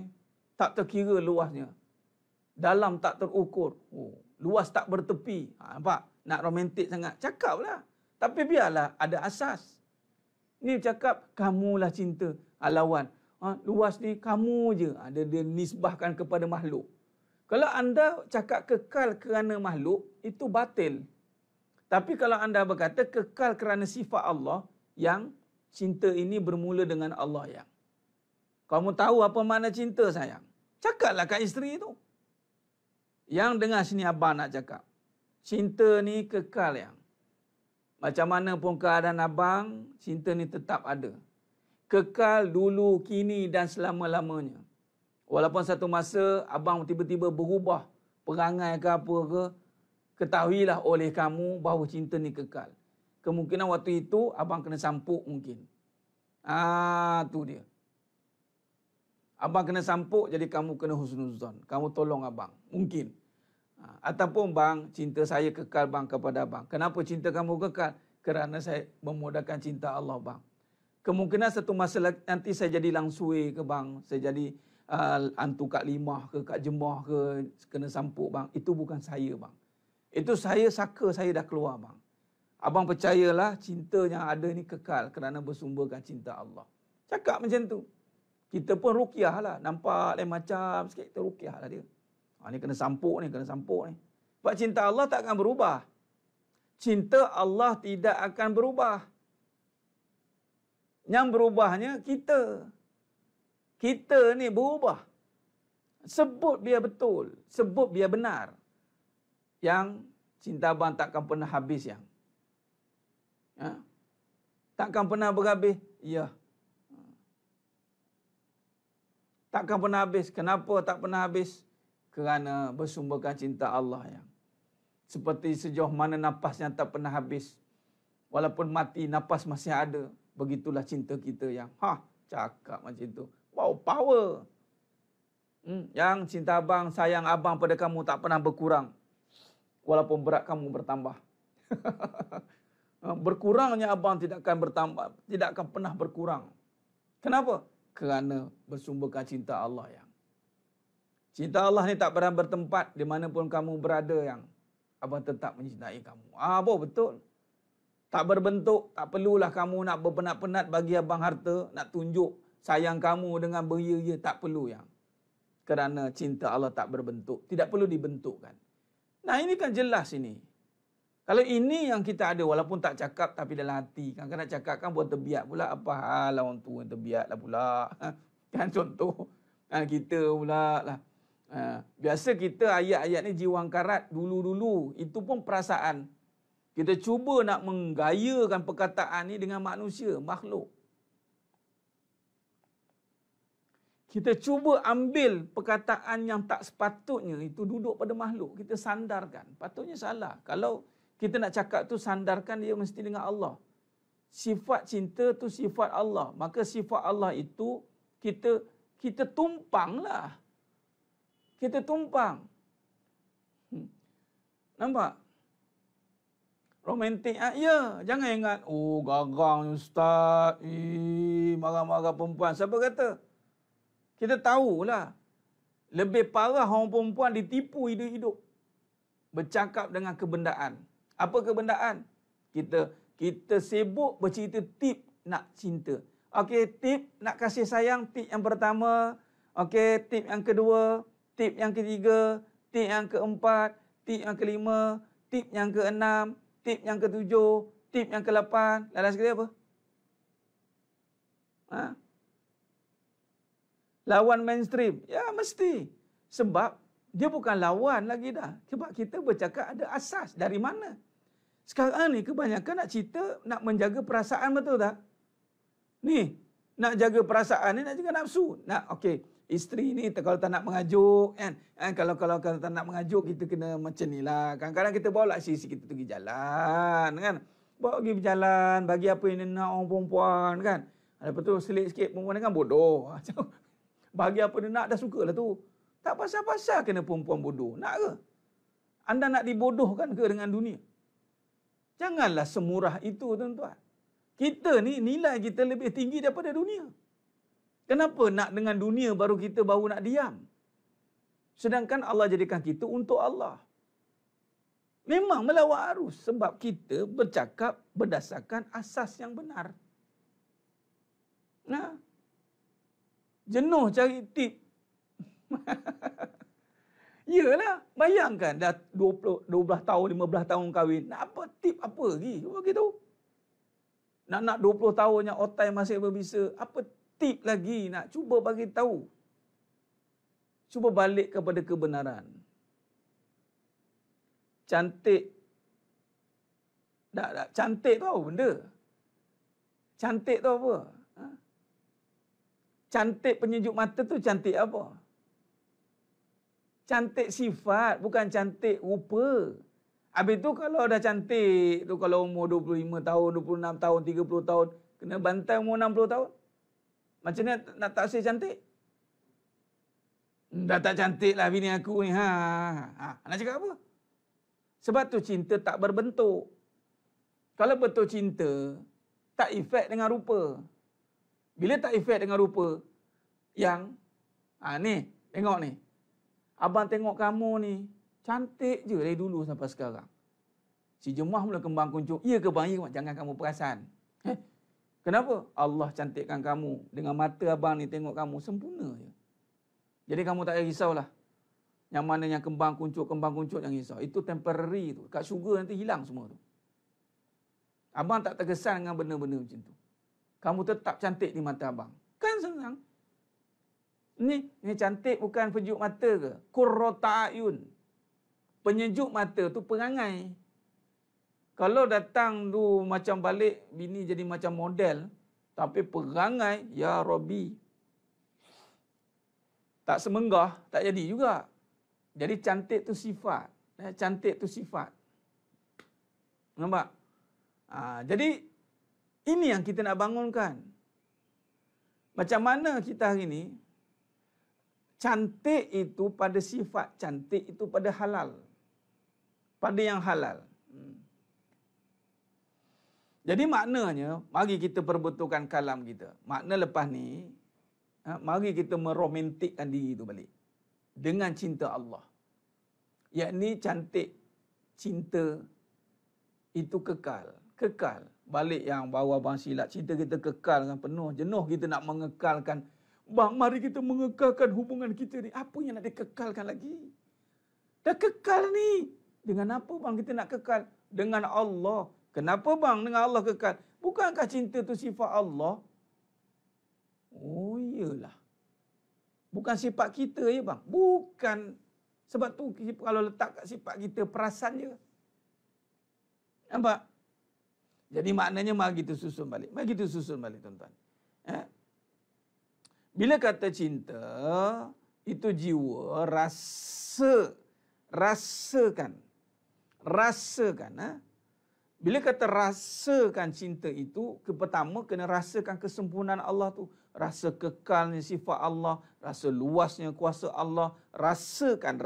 tak terkira luasnya. Dalam tak terukur. Luas tak bertepi. Nampak? Nak romantik sangat. Cakaplah. Tapi biarlah ada asas. Ni cakap, kamulah cinta. Lawan. Luas ni kamu je. Dia nisbahkan kepada makhluk. Kalau anda cakap kekal kerana makhluk, itu batil. Tapi kalau anda berkata kekal kerana sifat Allah, yang cinta ini bermula dengan Allah yang. Kamu tahu apa makna cinta sayang? Cakaplah kat isteri tu. Yang dengar sini abang nak cakap. Cinta ni kekal yang. Macam mana pun keadaan abang, cinta ni tetap ada. Kekal dulu, kini dan selama-lamanya. Walaupun satu masa abang tiba-tiba berubah perangai ke apa ke, ketahuilah oleh kamu bahawa cinta ni kekal. Kemungkinan waktu itu abang kena sampuk mungkin. Tu dia. Abang kena sampuk jadi kamu kena husnuzon. Kamu tolong abang. Mungkin. Ataupun bang, cinta saya kekal bang kepada abang. Kenapa cinta kamu kekal? Kerana saya memudahkan cinta Allah bang. Kemungkinan satu masa nanti saya jadi langsui ke bang. Saya jadi antu kat limah ke, kat jemah ke, kena sampuk bang. Itu bukan saya bang. Itu saya saka saya dah keluar bang. Abang percayalah cinta yang ada ni kekal kerana bersumberkan cinta Allah. Cakap macam tu. Kita pun ruqyah lah. Nampak lain macam sikit, kita ruqyah lah dia. Ni kena sampuk ni, kena sampuk ni. Sebab cinta Allah tak akan berubah. Cinta Allah tidak akan berubah. Yang berubahnya kita. Kita ni berubah. Sebut biar betul. Sebut biar benar. Yang cinta abang takkan pernah habis yang. Takkan pernah berhabis. Ya. Takkan pernah habis. Kenapa tak pernah habis? Kerana bersumberkan cinta Allah yang. Seperti sejauh mana nafas yang tak pernah habis. Walaupun mati, nafas masih ada. Begitulah cinta kita yang. Cakap macam tu. Wow, power. Yang cinta abang, sayang abang pada kamu tak pernah berkurang. Walaupun berat kamu bertambah. Berkurangnya abang tidak akan bertambah. Tidak akan pernah berkurang. Kenapa? Kerana bersumberkan cinta Allah yang. Cinta Allah ni tak pernah bertempat di mana pun kamu berada yang. Abang tetap mencintai kamu. Betul. Tak berbentuk, tak perlulah kamu nak berpenat-penat bagi abang harta, nak tunjuk sayang kamu dengan beria-ia, tak perlu yang. Kerana cinta Allah tak berbentuk, tidak perlu dibentukkan. Nah, ini kan jelas ini. Kalau ini yang kita ada, walaupun tak cakap tapi dalam hati, kan nak cakap kan buat terbiak pula, apa hal orang tu yang terbiak lah pula. Kan contoh, kan kita pula lah. Biasa kita ayat-ayat ni jiwang karat dulu-dulu. Itu pun perasaan. Kita cuba nak menggayakan perkataan ni dengan manusia, makhluk. Kita cuba ambil perkataan yang tak sepatutnya itu duduk pada makhluk. Kita sandarkan. Patutnya salah. Kalau kita nak cakap tu sandarkan dia mesti dengan Allah. Sifat cinta tu sifat Allah. Maka sifat Allah itu kita tumpanglah. Kita tumpang. Nampak? Romantik. Ya, jangan ingat. Gagang ustaz. Marah-marah perempuan. Siapa kata? Kita tahulah. Lebih parah orang perempuan ditipu hidup-hidup. Bercakap dengan kebendaan. Apa kebendaan? Kita sibuk bercerita tip nak cinta. Okey, tip nak kasih sayang, tip yang pertama. Okey, tip yang kedua, tip yang ketiga, tip yang keempat, tip yang kelima, tip yang keenam, tip yang ketujuh, tip yang ke-8. Lalu sekali apa? Ha? Lawan mainstream. Ya, mesti. Sebab dia bukan lawan lagi dah. Sebab kita bercakap ada asas. Dari mana? Sekarang ni kebanyakan nak cerita, nak menjaga perasaan, betul tak? Ni, nak jaga perasaan ni, nak jaga nafsu. Nak, okey, isteri ni kalau tak nak mengajuk, kan? Kalau tak nak mengajuk, kita kena macam ni lah. Kadang-kadang kita bawa lah sisi kita pergi jalan, kan? Bawa pergi berjalan, bagi apa yang nak orang perempuan, kan? Lepas tu selit sikit perempuan ni kan bodoh. Bagi apa dia nak, dah suka lah tu. Tak pasal-pasal kena perempuan bodoh. Nak ke? Anda nak dibodohkan ke dengan dunia? Janganlah semurah itu, tuan-tuan. Kita ni, nilai kita lebih tinggi daripada dunia. Kenapa nak dengan dunia baru kita baru nak diam? Sedangkan Allah jadikan kita untuk Allah. Memang melawat arus. Sebab kita bercakap berdasarkan asas yang benar. Nah, jenuh cari tip. Yalah, bayangkan dah 12 tahun, 15 tahun kahwin. Nak apa tip apa lagi? Cuba gitu. Nak 20 tahun yang otai masih berbisa. Apa tip lagi nak cuba bagi tahu? Cuba balik kepada kebenaran. Cantik. Cantik tu apa benda? Cantik tu apa? Ha? Cantik penyejuk mata tu cantik apa? Cantik sifat, bukan cantik rupa. Habis tu kalau dah cantik tu, kalau umur 25 tahun, 26 tahun, 30 tahun, kena bantai umur 60 tahun. Macam ni nak taksir cantik? Dah tak cantik lah bini aku ni. Nak cakap apa? Sebab tu cinta tak berbentuk. Kalau betul cinta, tak efek dengan rupa. Bila tak efek dengan rupa, yang, ni, tengok ni. Abang tengok kamu ni, cantik je dari dulu sampai sekarang. Si Jemah mula kembang kuncup. Ya ke bang? Ya ke bang? Jangan kamu perasan. Kenapa? Allah cantikkan kamu. Dengan mata abang ni tengok kamu, sempurna je. Jadi kamu tak payah risaulah. Yang mana yang kembang kuncup jangan risau. Itu temporary tu. Kat syurga nanti hilang semua tu. Abang tak terkesan dengan benda-benda macam tu. Kamu tetap cantik di mata abang. Kan senang. Ni cantik bukan penyejuk mata ke? Qurrata ayun. Penyejuk mata tu perangai. Kalau datang tu macam balik, bini jadi macam model, tapi perangai, ya Rabbi. Tak semenggah, tak jadi juga. Jadi cantik tu sifat. Cantik tu sifat. Nampak? Jadi, ini yang kita nak bangunkan. Macam mana kita hari ini, cantik itu pada sifat, cantik itu pada halal. Pada yang halal. Jadi maknanya, mari kita perbetulkan kalam kita. Makna lepas ni, mari kita meromantikkan diri itu balik. Dengan cinta Allah. Yakni cantik, cinta itu kekal. Kekal. Balik yang bawa abang silap, cinta kita kekal dengan penuh. Jenuh kita nak mengekalkan. Bang, mari kita mengekalkan hubungan kita ni. Apa yang nak dikekalkan lagi? Dah kekal ni. Dengan apa bang kita nak kekal? Dengan Allah. Kenapa bang dengan Allah kekal? Bukankah cinta tu sifat Allah? Oh iyalah. Bukan sifat kita ya bang. Bukan. Sebab tu kalau letak kat sifat kita, perasan je. Nampak? Jadi maknanya mari kita susun balik. Mari kita susun balik tuan-tuan. Bila kata cinta, itu jiwa rasakan. Rasakan. Bila kata rasakan cinta itu, pertama kena rasakan kesempurnaan Allah tu. Rasa kekalnya sifat Allah, rasa luasnya kuasa Allah. Rasakan.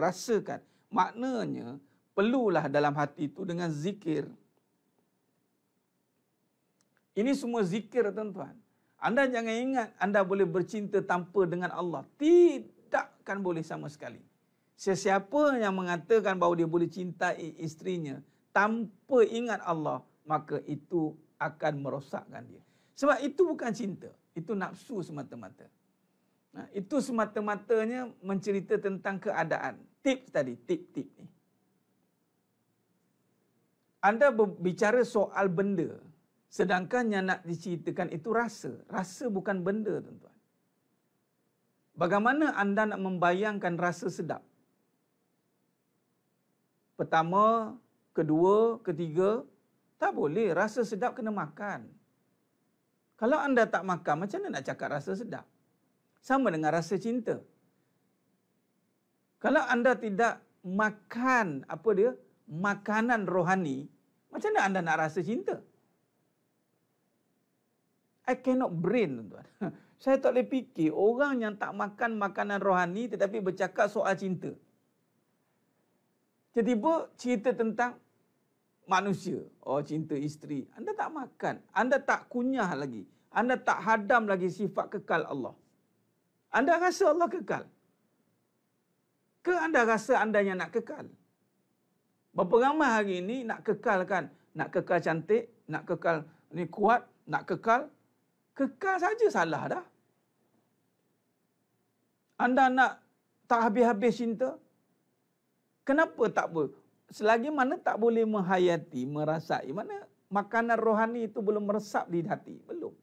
Maknanya, perlulah dalam hati itu dengan zikir. Ini semua zikir tuan-tuan. Anda jangan ingat anda boleh bercinta tanpa dengan Allah. Tidak. takkan boleh sama sekali. Sesiapa yang mengatakan bahawa dia boleh cintai isterinya tanpa ingat Allah, maka itu akan merosakkan dia. Sebab itu bukan cinta, itu nafsu semata-mata. Itu semata-matanya mencerita tentang keadaan. Tips tadi, tip-tip ni. Anda berbicara soal benda, sedangkan yang nak diceritakan itu rasa. Rasa bukan benda, tuan-tuan. Bagaimana anda nak membayangkan rasa sedap? Pertama, kedua, ketiga, tak boleh. Rasa sedap kena makan. Kalau anda tak makan, macam mana nak cakap rasa sedap? Sama dengan rasa cinta. Kalau anda tidak makan makanan rohani, macam mana anda nak rasa cinta? I cannot brain, tuan-tuan. Saya tak boleh fikir orang yang tak makan makanan rohani tetapi bercakap soal cinta. Tiba-tiba cerita tentang manusia. Oh, cinta isteri. Anda tak makan. Anda tak kunyah lagi. Anda tak hadam lagi sifat kekal Allah. Anda rasa Allah kekal? Ke anda rasa anda yang nak kekal? Berapa ramai hari ini nak kekalkan? Nak kekal cantik, nak kekal ni kuat, nak kekal. Kekal saja salah dah. Anda nak tak habis-habis cinta? Kenapa tak boleh? Selagi mana tak boleh menghayati, merasai, mana makanan rohani itu belum meresap di hati? Belum.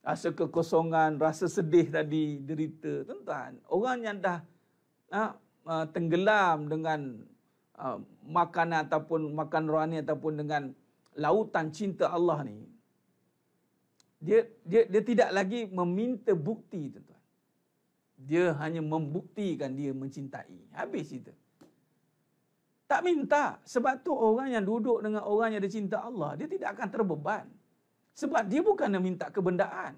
Rasa kekosongan, rasa sedih tadi, derita. Tuan-tuan, orang yang dah tenggelam dengan makanan ataupun makan rohani ataupun dengan lautan cinta Allah ni, dia tidak lagi meminta bukti, tuan-tuan. Dia hanya membuktikan dia mencintai. Habis cerita. Tak minta. Sebab tu orang yang duduk dengan orang yang ada cinta Allah, dia tidak akan terbeban. Sebab dia bukan nak minta kebendaan.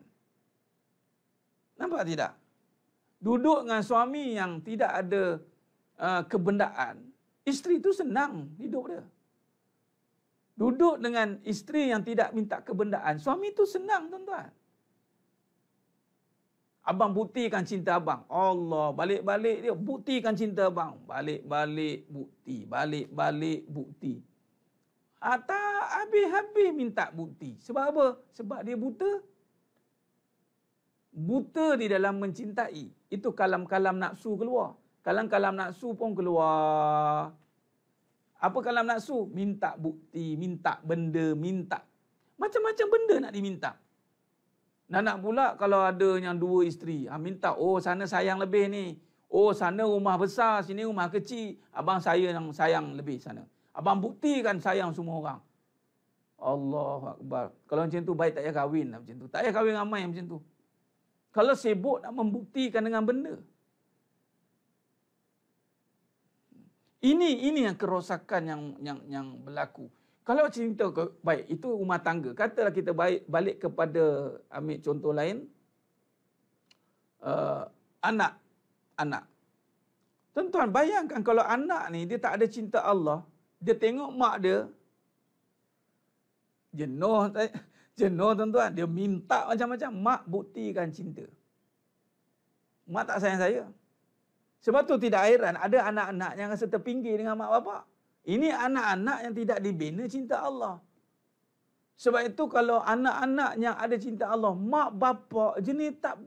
Nampak tidak? Duduk dengan suami yang tidak ada kebendaan, isteri itu senang hidup dia. Duduk dengan isteri yang tidak minta kebendaan, suami itu senang, tuan-tuan. Abang buktikan cinta abang. Allah, balik-balik dia buktikan cinta abang. Balik-balik bukti, balik-balik bukti. Tak habis-habis minta bukti. Sebab apa? Sebab dia buta. Buta di dalam mencintai. Itu kalam-kalam nafsu keluar. Kalam-kalam nafsu pun keluar. Apa kalam nafsu? Minta bukti, minta benda, minta. Macam-macam benda nak diminta. Nak pula kalau ada yang dua isteri, minta, oh sana sayang lebih ni. Oh sana rumah besar, sini rumah kecil. Abang saya yang sayang lebih sana. Abang buktikan sayang semua orang. Allahu Akbar. Kalau macam tu baik tak payah kahwin lah macam tu. Tak payah kahwin ramai macam tu. Kalau sibuk nak membuktikan dengan benda. Ini yang kerosakan yang berlaku. Kalau cerita baik, itu rumah tangga. Katalah kita balik kepada ambil contoh lain. Anak. Tuan-tuan, bayangkan kalau anak ni dia tak ada cinta Allah, dia tengok mak dia, jenuh tuan-tuan, dia minta macam-macam, mak buktikan cinta. Mak tak sayang saya. Sebab tu tidak heran ada anak-anak yang rasa terpinggir dengan mak bapak. Ini anak-anak yang tidak dibina cinta Allah. Sebab itu kalau anak-anak yang ada cinta Allah, mak bapak jenis tak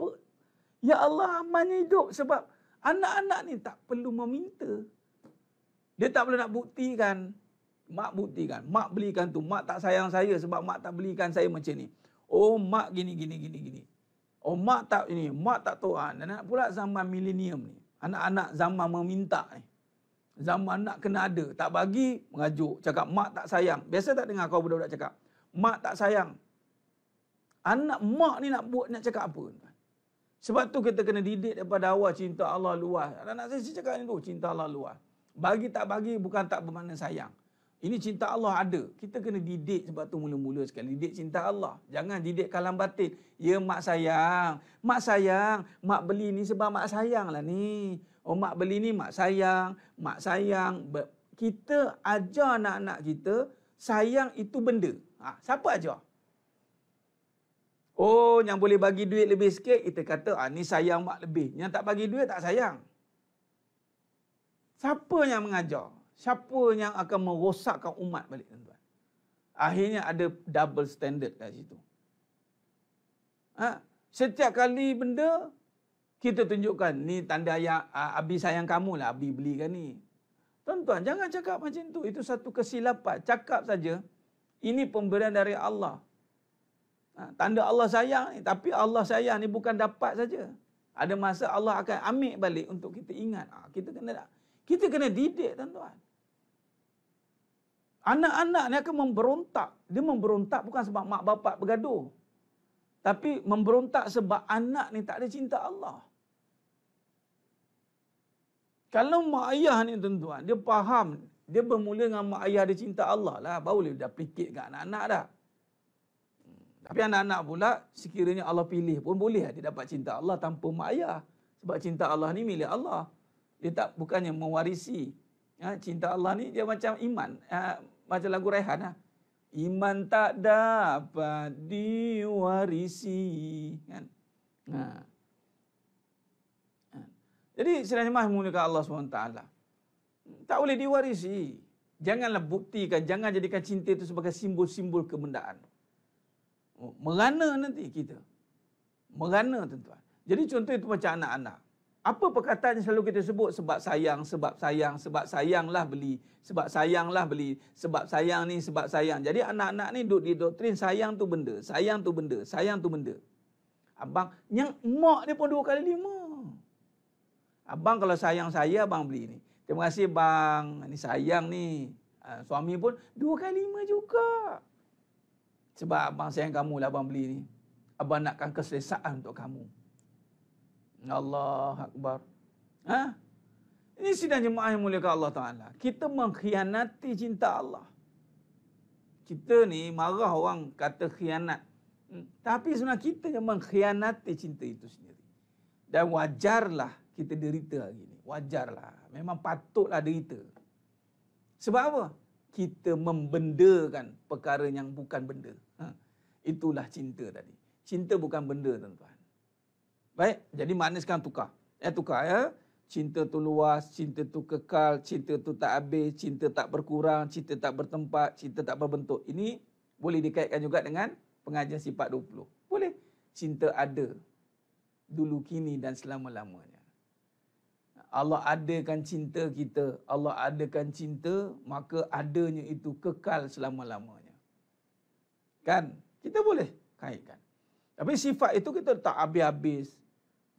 ya Allah, amannya hidup. Sebab anak-anak ni tak perlu meminta. Dia tak perlu nak buktikan. Mak buktikan. Mak belikan tu. Mak tak sayang saya sebab mak tak belikan saya macam ni. Oh, mak gini. Oh, mak tak ini. Mak tak tahu. Nak pula zaman milenium ni. Anak-anak zaman meminta ni. Zaman nak kena ada. Tak bagi, mengajuk. Cakap, mak tak sayang. Biasa tak dengar kau budak-budak cakap, mak tak sayang. Anak mak ni nak cakap apa? Sebab tu kita kena didik daripada awal cinta Allah luas. Anak saya cakap ni tu, cinta Allah luas. Bagi tak bagi bukan tak bermakna sayang. Ini cinta Allah ada. Kita kena didik sebab tu mula-mula sekali. Didik cinta Allah. Jangan didik kalam batin. Ya mak sayang. Mak sayang. Mak beli ni sebab mak sayang lah ni. Oh mak beli ni mak sayang. Mak sayang. Kita ajar anak-anak kita sayang itu benda. Siapa ajar? Oh, yang boleh bagi duit lebih sikit, kita kata, ni sayang mak lebih. Yang tak bagi duit, tak sayang. Siapa yang mengajar? Siapa yang akan merosakkan umat balik, tuan-tuan? Akhirnya ada double standard kat situ. Setiap kali benda, kita tunjukkan, ni tanda yang Abi sayang kamu lah, Abi belikan ni. Tuan-tuan, jangan cakap macam tu. Itu satu kesilapan. Cakap saja, ini pemberian dari Allah. Tanda Allah sayang ni, tapi Allah sayang ni bukan dapat saja. Ada masa Allah akan ambil balik untuk kita ingat. Kita kena didik, tuan-tuan. Anak-anak ni akan memberontak. Dia memberontak bukan sebab mak bapak bergaduh. Tapi memberontak sebab anak ni tak ada cinta Allah. Kalau mak ayah ni, tuan-tuan, dia faham, dia bermula dengan mak ayah dia cinta Allah lah, baru dia dah pelikit kat anak-anak dah. Tapi anak-anak pula, sekiranya Allah pilih pun boleh dia dapat cinta Allah tanpa mak ayah. Sebab cinta Allah ni milik Allah. Dia tak bukannya mewarisi. Cinta Allah ni dia macam iman. Macam lagu Raihan lah. Iman tak dapat diwarisi. Kan? Jadi sedang jemaah menggunakan Allah SWT. Tak boleh diwarisi. Janganlah buktikan, jangan jadikan cinta itu sebagai simbol-simbol kebendaan. Merana nanti kita. Merana, tuan-tuan. Jadi contoh itu macam anak-anak. Apa perkataan yang selalu kita sebut? Sebab sayang, sebab sayang, sebab sayanglah beli. Sebab sayanglah beli. Sebab sayang ni, sebab sayang. Jadi anak-anak ni duduk di doktrin sayang tu benda. Sayang tu benda. Sayang tu benda. Abang, yang mak dia pun 2 kali 5. Abang kalau sayang saya, abang beli ni. Terima kasih bang. Ni sayang ni. Suami pun 2 kali 5 juga. Sebab abang sayang kamu lah abang beli ni. Abang nakkan keselesaan untuk kamu. Allah Akbar. Ini sidang jemaah yang muliakan Allah Ta'ala. Kita mengkhianati cinta Allah. Kita ni marah orang kata khianat. Tapi sebenarnya kita yang mengkhianati cinta itu sendiri. Dan wajarlah kita derita hari ni. Wajarlah. Memang patutlah derita. Sebab apa? Kita membendakan perkara yang bukan benda. Itulah cinta tadi. Cinta bukan benda, tuan-tuan. Baik, jadi makna sekarang tukar. Tukar ya. Cinta tu luas, cinta tu kekal, cinta tu tak habis, cinta tak berkurang, cinta tak bertempat, cinta tak berbentuk. Ini boleh dikaitkan juga dengan pengajian sifat 20. Boleh. Cinta ada dulu, kini dan selama-lamanya. Allah adakan cinta kita. Allah adakan cinta, maka adanya itu kekal selama-lamanya. Kan? Kita boleh kaitkan. Tapi sifat itu kita tak habis-habis.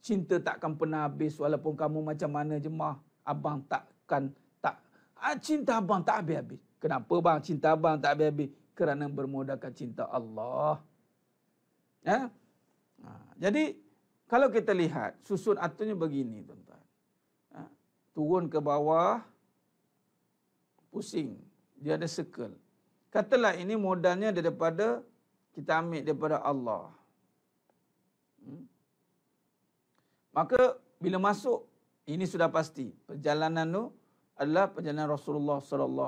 Cinta takkan pernah habis walaupun kamu macam mana jemaah. Abang takkan tak. Cinta abang tak habis-habis. Kenapa bang cinta abang tak habis-habis? Kerana bermodalkan cinta Allah. Jadi kalau kita lihat susun aturnya begini, tuan-tuan. Turun ke bawah, pusing. Dia ada circle. Katalah ini modalnya daripada, kita ambil daripada Allah. Maka bila masuk, ini sudah pasti. Perjalanan itu adalah perjalanan Rasulullah SAW.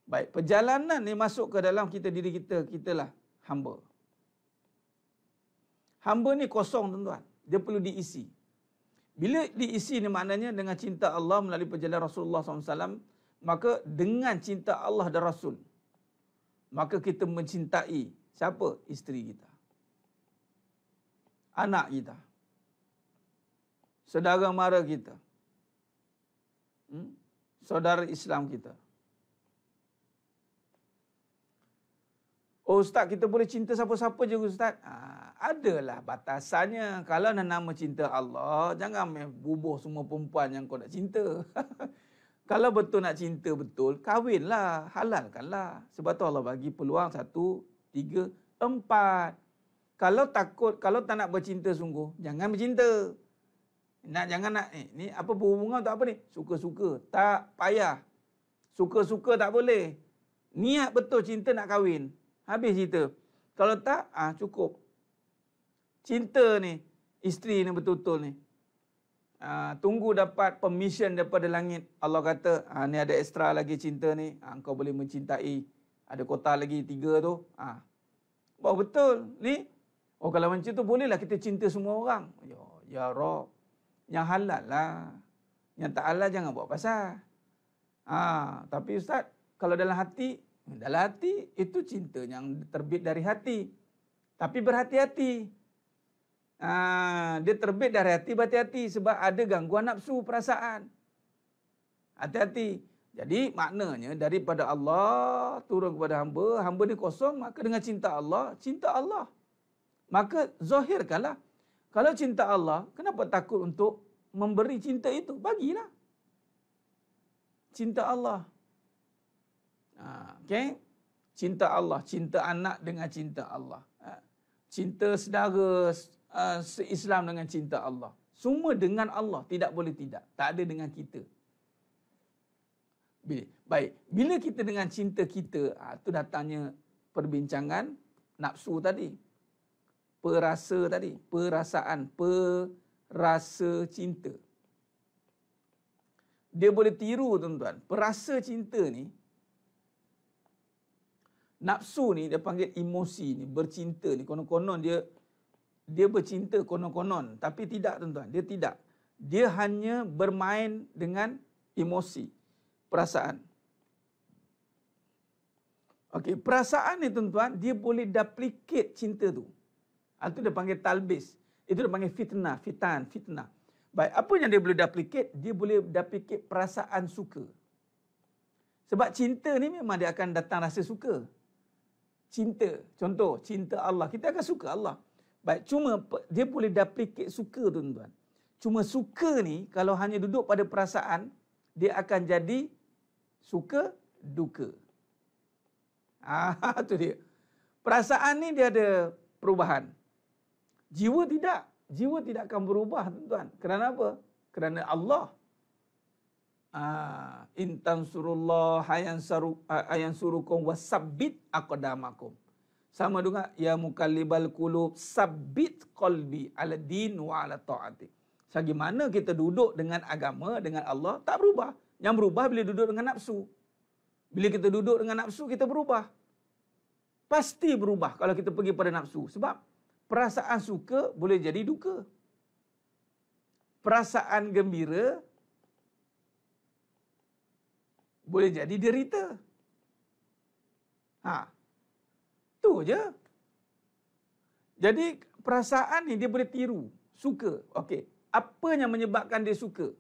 Baik, perjalanan ni masuk ke dalam diri kita, kitalah hamba. Hamba ni kosong, tuan-tuan. Dia perlu diisi. Bila diisi ni maknanya dengan cinta Allah melalui perjalanan Rasulullah SAW, maka dengan cinta Allah dan Rasul, maka kita mencintai siapa? Isteri kita, anak kita, saudara mara kita, saudara Islam kita. Oh Ustaz, kita boleh cinta siapa-siapa je Ustaz? Adalah batasannya. Kalau nak nama cinta Allah, jangan bubuh semua perempuan yang kau nak cinta. Kalau betul nak cinta betul, kahwinlah, halalkanlah. Sebab tu Allah bagi peluang 1, 3, 4. Kalau takut, kalau tak nak bercinta sungguh, jangan bercinta. Jangan nak, ni apa berhubungan tak apa ni? Suka-suka, tak payah. Suka-suka tak boleh. Niat betul cinta nak kahwin. Habis cerita. Kalau tak, cukup. Cinta ni, isteri ni betul-betul ni. Tunggu dapat permission daripada langit. Allah kata, ni ada extra lagi cinta ni. Kau boleh mencintai. Ada kota lagi 3 tu. Bahawa betul. Ni, kalau macam tu bolehlah kita cinta semua orang. Ya Rob, yang halal lah. Yang tak halal jangan buat pasal. Tapi Ustaz, kalau dalam hati itu cinta yang terbit dari hati. Tapi berhati-hati. Dia terbit dari hati, berhati-hati. Sebab ada gangguan nafsu perasaan. Hati-hati. Jadi maknanya daripada Allah turun kepada hamba. Hamba ni kosong, maka dengan cinta Allah. Maka zahirkanlah. Kalau cinta Allah, kenapa takut untuk memberi cinta itu? Bagilah. Cinta Allah. Okay? Cinta Allah. Cinta anak dengan cinta Allah. Cinta saudara se-Islam dengan cinta Allah. Semua dengan Allah. Tidak boleh tidak. Tak ada dengan kita. Baik. Bila kita dengan cinta kita, itu datangnya perbincangan nafsu tadi. Perasa tadi. Perasaan. Perasa cinta. Dia boleh tiru tuan-tuan. Perasa cinta ni, nafsu ni dia panggil emosi ni, bercinta ni. Konon-konon dia bercinta konon-konon. Tapi tidak tuan-tuan. Dia tidak. Dia hanya bermain dengan emosi. Perasaan. Okey, perasaan ni tuan-tuan, dia boleh duplicate cinta tu. Itu dia panggil talbis. Itu dia panggil fitnah. Baik, apa yang dia boleh duplicate? Dia boleh duplicate perasaan suka. Sebab cinta ni memang dia akan datang rasa suka. Cinta, contoh, cinta Allah. Kita akan suka Allah. Baik, cuma dia boleh duplicate suka tuan-tuan. Cuma suka ni, kalau hanya duduk pada perasaan, dia akan jadi suka, duka. Itu dia. Perasaan ni dia ada perubahan. Jiwa tidak. Jiwa tidak akan berubah, tuan-tuan. Kerana apa? Kerana Allah. In tansurullah ayansurukum wasabbit aqdamakum. Sama juga ya mukallibal qulub sabbit qalbi ala din wa ala ta'ati. Bagaimana kita duduk dengan agama, dengan Allah, tak berubah. Yang berubah bila duduk dengan nafsu. Bila kita duduk dengan nafsu, kita berubah. Pasti berubah kalau kita pergi pada nafsu. Sebab perasaan suka boleh jadi duka. Perasaan gembira boleh jadi derita. Tu je. Jadi perasaan ni dia boleh tiru. Suka. Okey. Apa yang menyebabkan dia suka?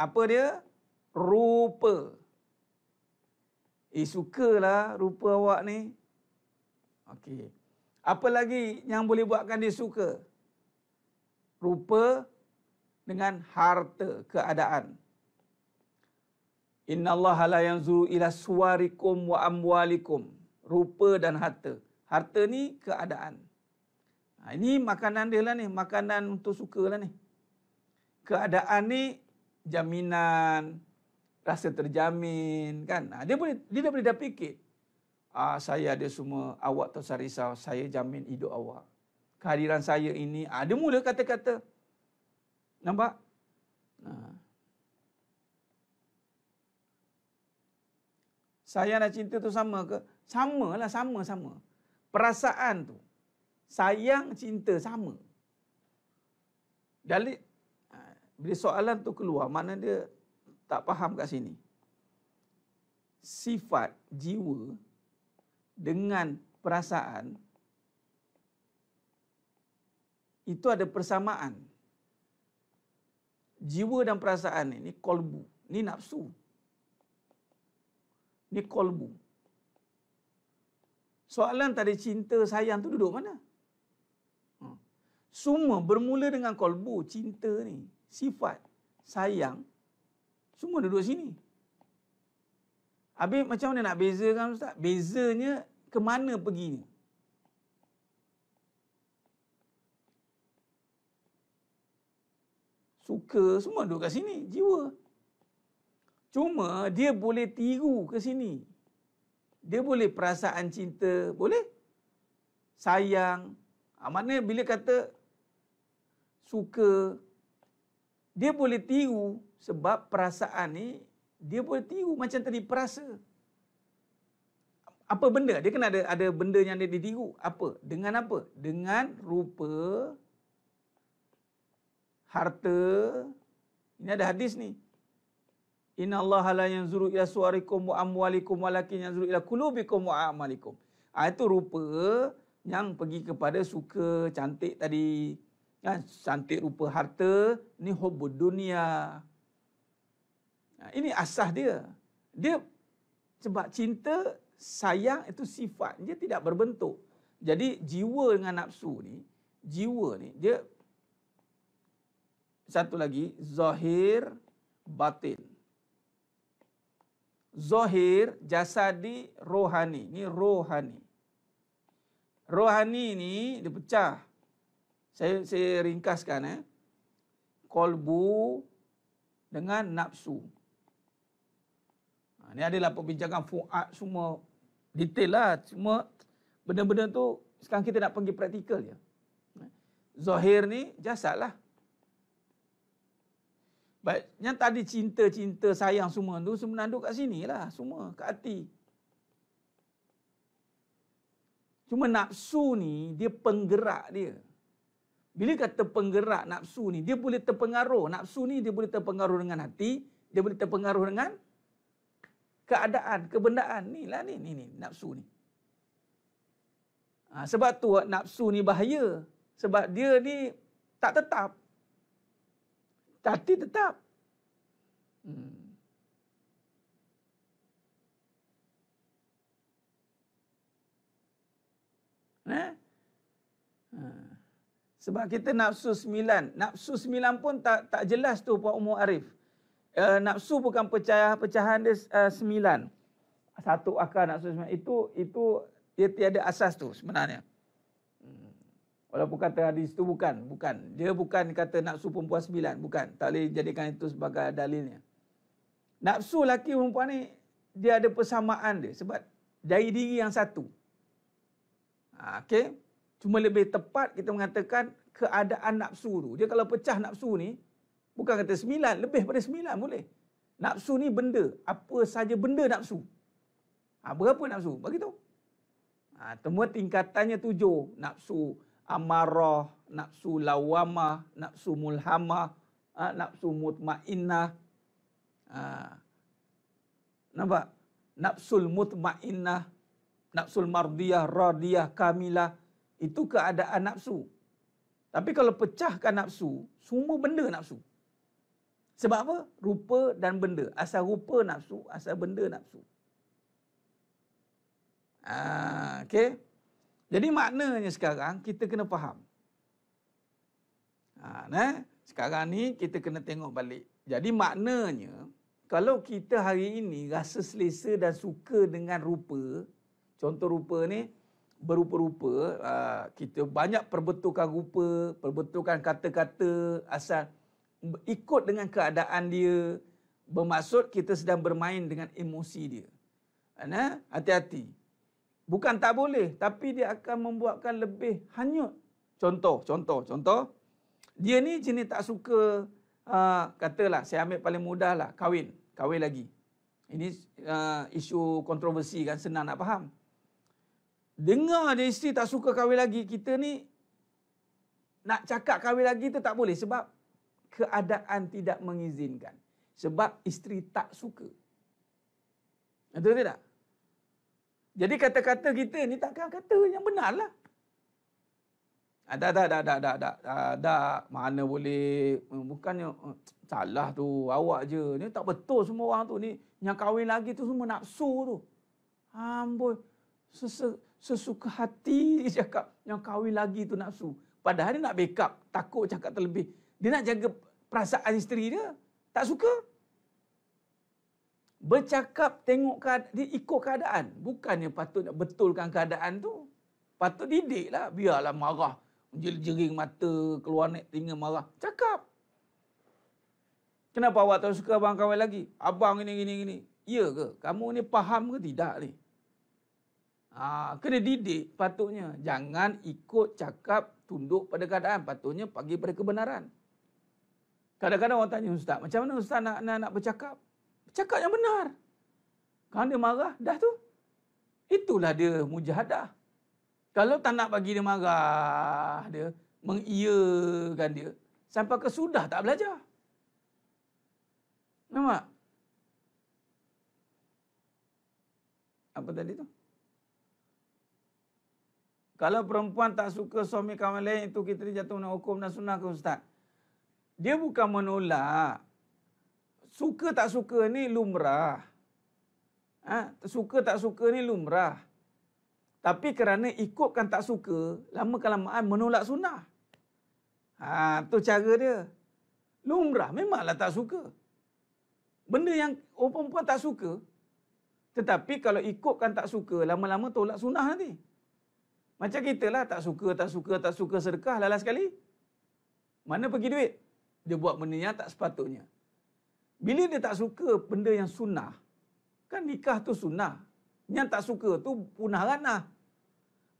Apa dia? Rupa. Sukalah rupa awak ni. Okey. Apa lagi yang boleh buatkan dia suka? Rupa dengan harta, keadaan. Innallaha la yanzuru ila suwarikum wa amwalikum. Rupa dan harta. Harta ni keadaan. Ini makanan dia lah ni. Makanan untuk suka lah ni. Keadaan ni jaminan, rasa terjamin kan. Dia dah boleh fikir. Saya ada semua, awak tak usah risau, saya jamin hidup awak. Kehadiran saya ini, dia mula kata-kata. Nampak? Saya nak cinta tu sama ke? Samalah, sama. Perasaan tu. Sayang, cinta, sama. Bila soalan tu keluar, mana dia tak faham kat sini. Sifat jiwa dengan perasaan itu ada persamaan. Jiwa dan perasaan ini kolbu, ni nafsu. Ni kolbu. Soalan tadi cinta, sayang tu duduk mana? Semua bermula dengan kolbu, cinta ni. Sifat, sayang, semua duduk sini. Habis macam mana nak bezakan Ustaz? Bezanya ke mana perginya? Suka, semua duduk kat sini, jiwa. Cuma dia boleh tiru ke sini. Dia boleh perasaan cinta, boleh. Sayang. Maknanya bila kata suka, dia boleh tiru sebab perasaan ni, dia boleh tiru macam tadi perasa. apa benda? Dia kena ada benda yang dia ditiru. Apa? Dengan apa? Dengan rupa, harta. Ini ada hadis ni. Inna Allah la yanzuru ila suwarikum wa amwalikum walakin yanzuru ila qulubikum wa a'malikum. Itu rupa yang pergi kepada suka cantik tadi. Cantik rupa harta, ni hubbud dunia. Ini asas dia. Dia sebab cinta, sayang itu sifat. Dia tidak berbentuk. Jadi jiwa dengan nafsu ni, jiwa ni dia satu lagi, zahir, batin. Zahir, jasadi, rohani. Ni rohani. Rohani ni dia pecah. Saya ringkaskan. Qalbu dengan nafsu. Ini adalah perbincangan fuad semua detail lah. Semua benda-benda tu sekarang kita nak pergi praktikal je. Zahir ni jasad lah. Baik, yang tadi cinta-cinta sayang semua tu sebenarnya duduk kat sini lah. Semua kat hati. Cuma nafsu ni dia penggerak dia. Bila kata penggerak nafsu ni, dia boleh terpengaruh. Nafsu ni dia boleh terpengaruh dengan hati, dia boleh terpengaruh dengan keadaan, kebendaan. Ni nafsu ni. Sebab tu nafsu ni bahaya. Sebab dia ni tak tetap. Hati tetap. Sebab kita nafsu 9. Nafsu 9 pun tak jelas tu Puan Umur Arif. Nafsu bukan pecahan dia 9. Satu akar nafsu 9. Itu dia tiada asas tu sebenarnya. Walaupun kata hadis tu bukan. Dia bukan kata nafsu perempuan 9. Bukan. Tak boleh jadikan itu sebagai dalilnya. Nafsu laki perempuan ni, dia ada persamaan dia. Sebab dari diri yang satu. Okey. Cuma lebih tepat kita mengatakan keadaan nafsu tu. Dia kalau pecah nafsu ni, bukan kata 9. Lebih pada 9 boleh. Nafsu ni benda. Apa saja benda nafsu. Berapa nafsu? Bagi tahu. Semua tingkatannya 7. Nafsu amarah, nafsu lawamah, nafsu mulhamah, nafsu mutmainnah. Nampak? Nafsul mutmainnah, nafsul mardiyah, radiyah, kamilah. Itu keadaan nafsu. Tapi kalau pecahkan nafsu, semua benda nafsu. Sebab apa? Rupa dan benda. Asal rupa nafsu, asal benda nafsu. Okey. Jadi maknanya sekarang kita kena faham. Sekarang ni kita kena tengok balik. Jadi maknanya kalau kita hari ini rasa selesa dan suka dengan rupa, contoh rupa ni berupa-rupa, kita banyak perbetulkan rupa, perbetulkan kata-kata asal ikut dengan keadaan dia, bermaksud kita sedang bermain dengan emosi dia. Hati-hati. Bukan tak boleh, tapi dia akan membuatkan lebih hanyut. Contoh. Dia ni jenis tak suka, katalah, saya ambil paling mudah lah, kahwin lagi. Ini isu kontroversi kan, senang nak faham. Dengar dia isteri tak suka kahwin lagi, kita ni nak cakap kahwin lagi tu tak boleh sebab keadaan tidak mengizinkan. Sebab isteri tak suka. Betul tak? Jadi kata-kata kita ni takkan kata yang benar lah. Tak. Mana boleh. Bukannya salah tu awak je. Ni tak betul semua orang tu. Ni yang kahwin lagi tu semua nafsu tu. Amboi. Sesuka hati dia cakap yang kahwin lagi tu nafsu. Padahal dia nak backup. Takut cakap terlebih. Dia nak jaga perasaan isteri dia. Tak suka. Bercakap tengok dia ikut keadaan. Bukannya patut nak betulkan keadaan tu. Patut didik lah. Biarlah marah. Jering mata, keluar naik telinga marah. Cakap. Kenapa awak tak suka abang kahwin lagi? Abang gini. Ya ke? Kamu ni faham ke tidak ni? Kena didik patutnya. Jangan ikut cakap tunduk pada keadaan. Patutnya bagi pada kebenaran. Kadang-kadang orang tanya ustaz, macam mana ustaz nak bercakap? Cakap yang benar. Kalau dia marah, dah tu. Itulah dia mujahadah. Kalau tak nak bagi dia marah, dia mengiyakan dia, sampai ke sudah tak belajar. Nampak? Apa tadi tu? Kalau perempuan tak suka suami kawan lain, itu kita jatuh dengan hukum dan sunnah ke Ustaz? Dia bukan menolak. Suka tak suka ni lumrah. Suka tak suka ni lumrah. Tapi kerana ikutkan tak suka, lama-kelamaan menolak sunnah. Tu cara dia. Lumrah, memanglah tak suka. Benda yang orang perempuan tak suka, tetapi kalau ikutkan tak suka, lama-lama tolak sunnah nanti. Macam kita lah, tak suka sedekah, lalas sekali. Mana pergi duit? Dia buat benda yang tak sepatutnya. Bila dia tak suka benda yang sunnah, kan nikah tu sunnah. Yang tak suka tu punah ranah.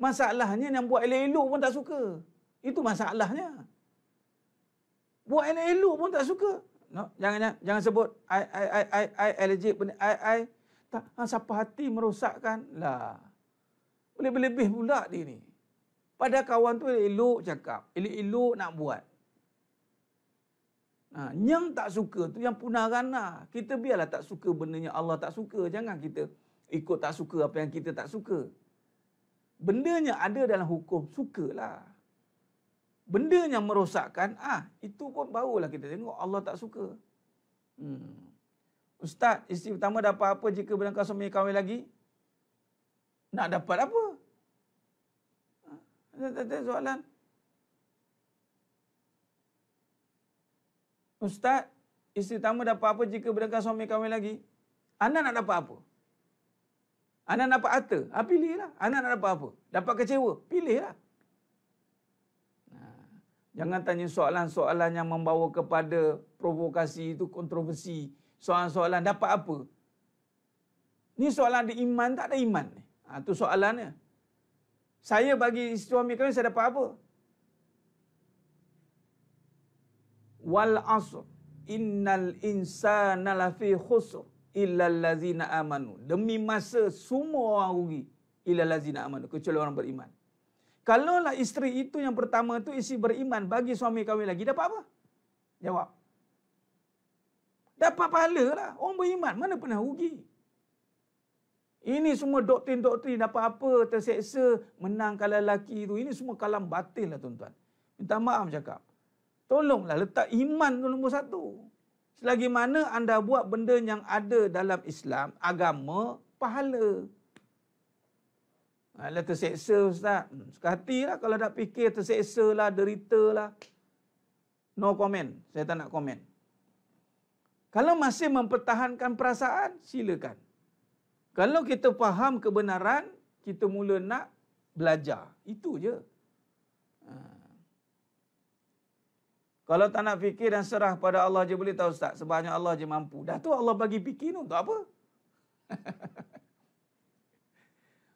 Masalahnya yang buat elok-elok pun tak suka. Itu masalahnya. Buat elok-elok pun tak suka. No, jangan sebut I allergic benda I tak siapa hati merosakkan lah. Lebih-lebih pula dia ni. Pada kawan tu elok cakap, elok nak buat. Yang tak suka tu yang punah ranah. Kita biarlah tak suka benda yang Allah tak suka. Jangan kita ikut tak suka apa yang kita tak suka. Bendanya ada dalam hukum, sukalah. Benda yang merosakkan, itu pun barulah kita tengok Allah tak suka. Ustaz, isteri pertama dapat apa jika berangkat suami kahwin lagi? Nak dapat apa? Ada soalan. Ustaz, isteri pertama dapat apa jika berangkat suami kahwin lagi? Anda nak dapat apa? Anda nak dapat harta? Pilihlah. Anda nak dapat apa? Dapat kecewa? Pilihlah. Jangan tanya soalan-soalan yang membawa kepada provokasi, itu kontroversi. Soalan-soalan dapat apa? Ni soalan ada iman, tak ada iman. Itu soalannya. Saya bagi suami kami, saya dapat apa? Wal asr innal insana lafi khusr illal ladzina amanu. Demi masa semua orang rugi illal ladzina amanu, kecuali orang beriman. Kalaulah isteri itu yang pertama tu isteri beriman, bagi suami kahwin lagi, dapat apa? Jawab. Dapat pahala lah. Orang beriman mana pernah rugi. Ini semua doktrin-doktrin, dapat apa, terseksa, menang kalah lelaki itu. Ini semua kalam batil lah tuan-tuan. Minta maaf cakap. Tolonglah letak iman tu nombor satu. Selagi mana anda buat benda yang ada dalam Islam, agama, pahala. Alah terseksa Ustaz. Suka hatilah kalau nak fikir terseksa lah, derita lah. No comment. Saya tak nak komen. Kalau masih mempertahankan perasaan, silakan. Kalau kita faham kebenaran, kita mula nak belajar. Itu je. Kalau tak nak fikir dan serah pada Allah je boleh tahu Ustaz. Sebabnya Allah je mampu. Dah tu Allah bagi fikir tu untuk apa?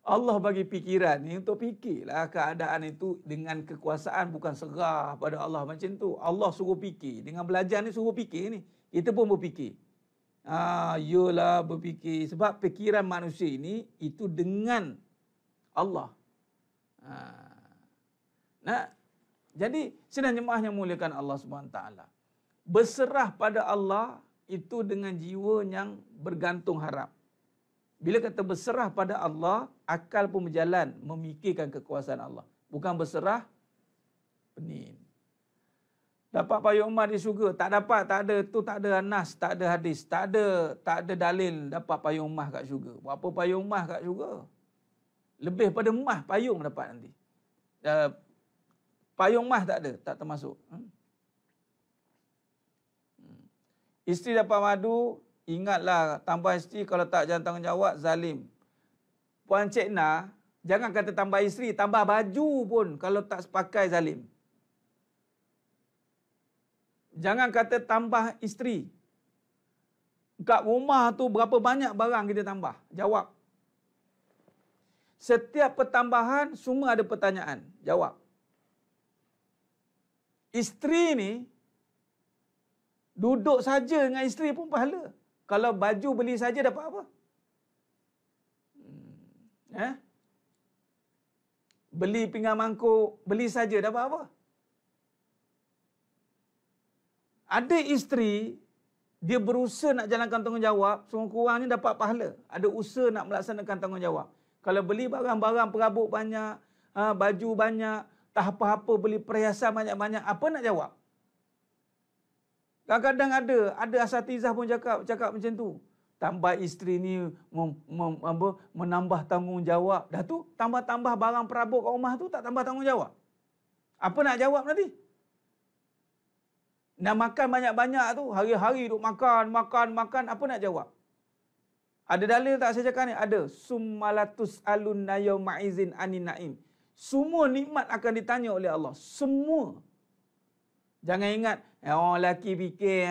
Allah bagi fikiran ni untuk fikirlah keadaan itu dengan kekuasaan, bukan serah pada Allah macam tu. Allah suruh fikir. Dengan belajar ni suruh fikir ni. Kita pun berfikir. Yalah berfikir. Sebab fikiran manusia ini itu dengan Allah. Jadi sedang jemaah yang muliakan Allah SWT. Berserah pada Allah itu dengan jiwa yang bergantung harap. Bila kata berserah pada Allah, akal pun berjalan memikirkan kekuasaan Allah. Bukan berserah penin. Dapat payung emas di syurga, tak dapat, tak ada, tu tak ada nas, tak ada hadis, tak ada dalil dapat payung emas kat syurga. Berapa payung emas kat syurga? Lebih pada emas payung dapat nanti. Payung emas tak ada, tak termasuk. Isteri dapat madu, ingatlah tambah isteri, kalau tak jangan tanggungjawab, zalim. Puan Cik Na, jangan kata tambah isteri, tambah baju pun kalau tak pakai zalim. Jangan kata tambah isteri. Kat rumah tu berapa banyak barang kita tambah? Jawab. Setiap pertambahan semua ada pertanyaan. Jawab. Isteri ni duduk saja dengan isteri pun pahala. Kalau baju beli saja dapat apa? Beli pinggan mangkuk, beli saja dapat apa? Ada isteri, dia berusaha nak jalankan tanggungjawab, sekurang-kurangnya dapat pahala. Ada usaha nak melaksanakan tanggungjawab. Kalau beli barang-barang perabot banyak, baju banyak, tak apa-apa beli perhiasan banyak-banyak, apa nak jawab? Kadang-kadang ada asatizah pun cakap macam tu. Tambah isteri ni menambah tanggungjawab. Dah tu tambah-tambah barang perabot kat rumah tu tak tambah tanggungjawab. Apa nak jawab nanti? Nak makan banyak-banyak tu, hari-hari duk makan, apa nak jawab? Ada dalil tak saya cakap ni? Ada. Summalatus alun nayaw ma'izin anin na'im. Semua nikmat akan ditanya oleh Allah. Semua. Jangan ingat, orang lelaki fikir,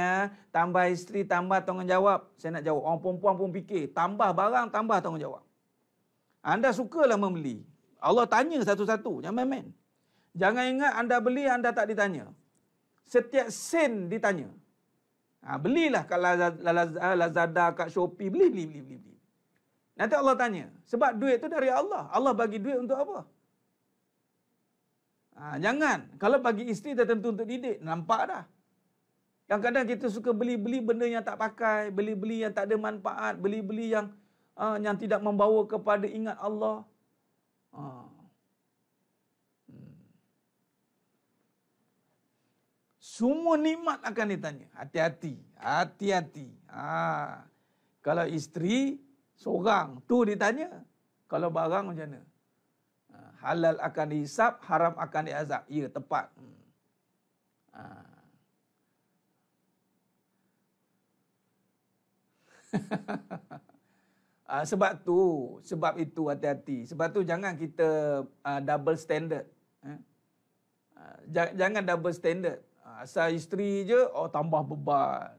tambah isteri, tambah tanggungjawab. Saya nak jawab, orang perempuan pun fikir, tambah barang, tambah tanggungjawab. Anda sukalah membeli. Allah tanya satu-satu, jangan main-main. Jangan ingat anda beli, anda tak ditanya. Setiap sen ditanya. Belilah kat Lazada, kat Shopee, beli. Nanti Allah tanya. Sebab duit tu dari Allah. Allah bagi duit untuk apa? Jangan. Kalau bagi isteri tertentu untuk didik, nampak dah. Kadang-kadang kita suka beli-beli benda yang tak pakai, beli-beli yang tak ada manfaat, beli-beli yang tidak membawa kepada ingat Allah. Semua nikmat akan ditanya. Hati-hati. Hati-hati. Kalau isteri, seorang, tu ditanya. Kalau barang macam mana? Halal akan dihisap, haram akan diazab. Ya, tepat. Sebab itu hati-hati. Sebab tu jangan kita double standard. Jangan double standard. Asal isteri je, tambah beban.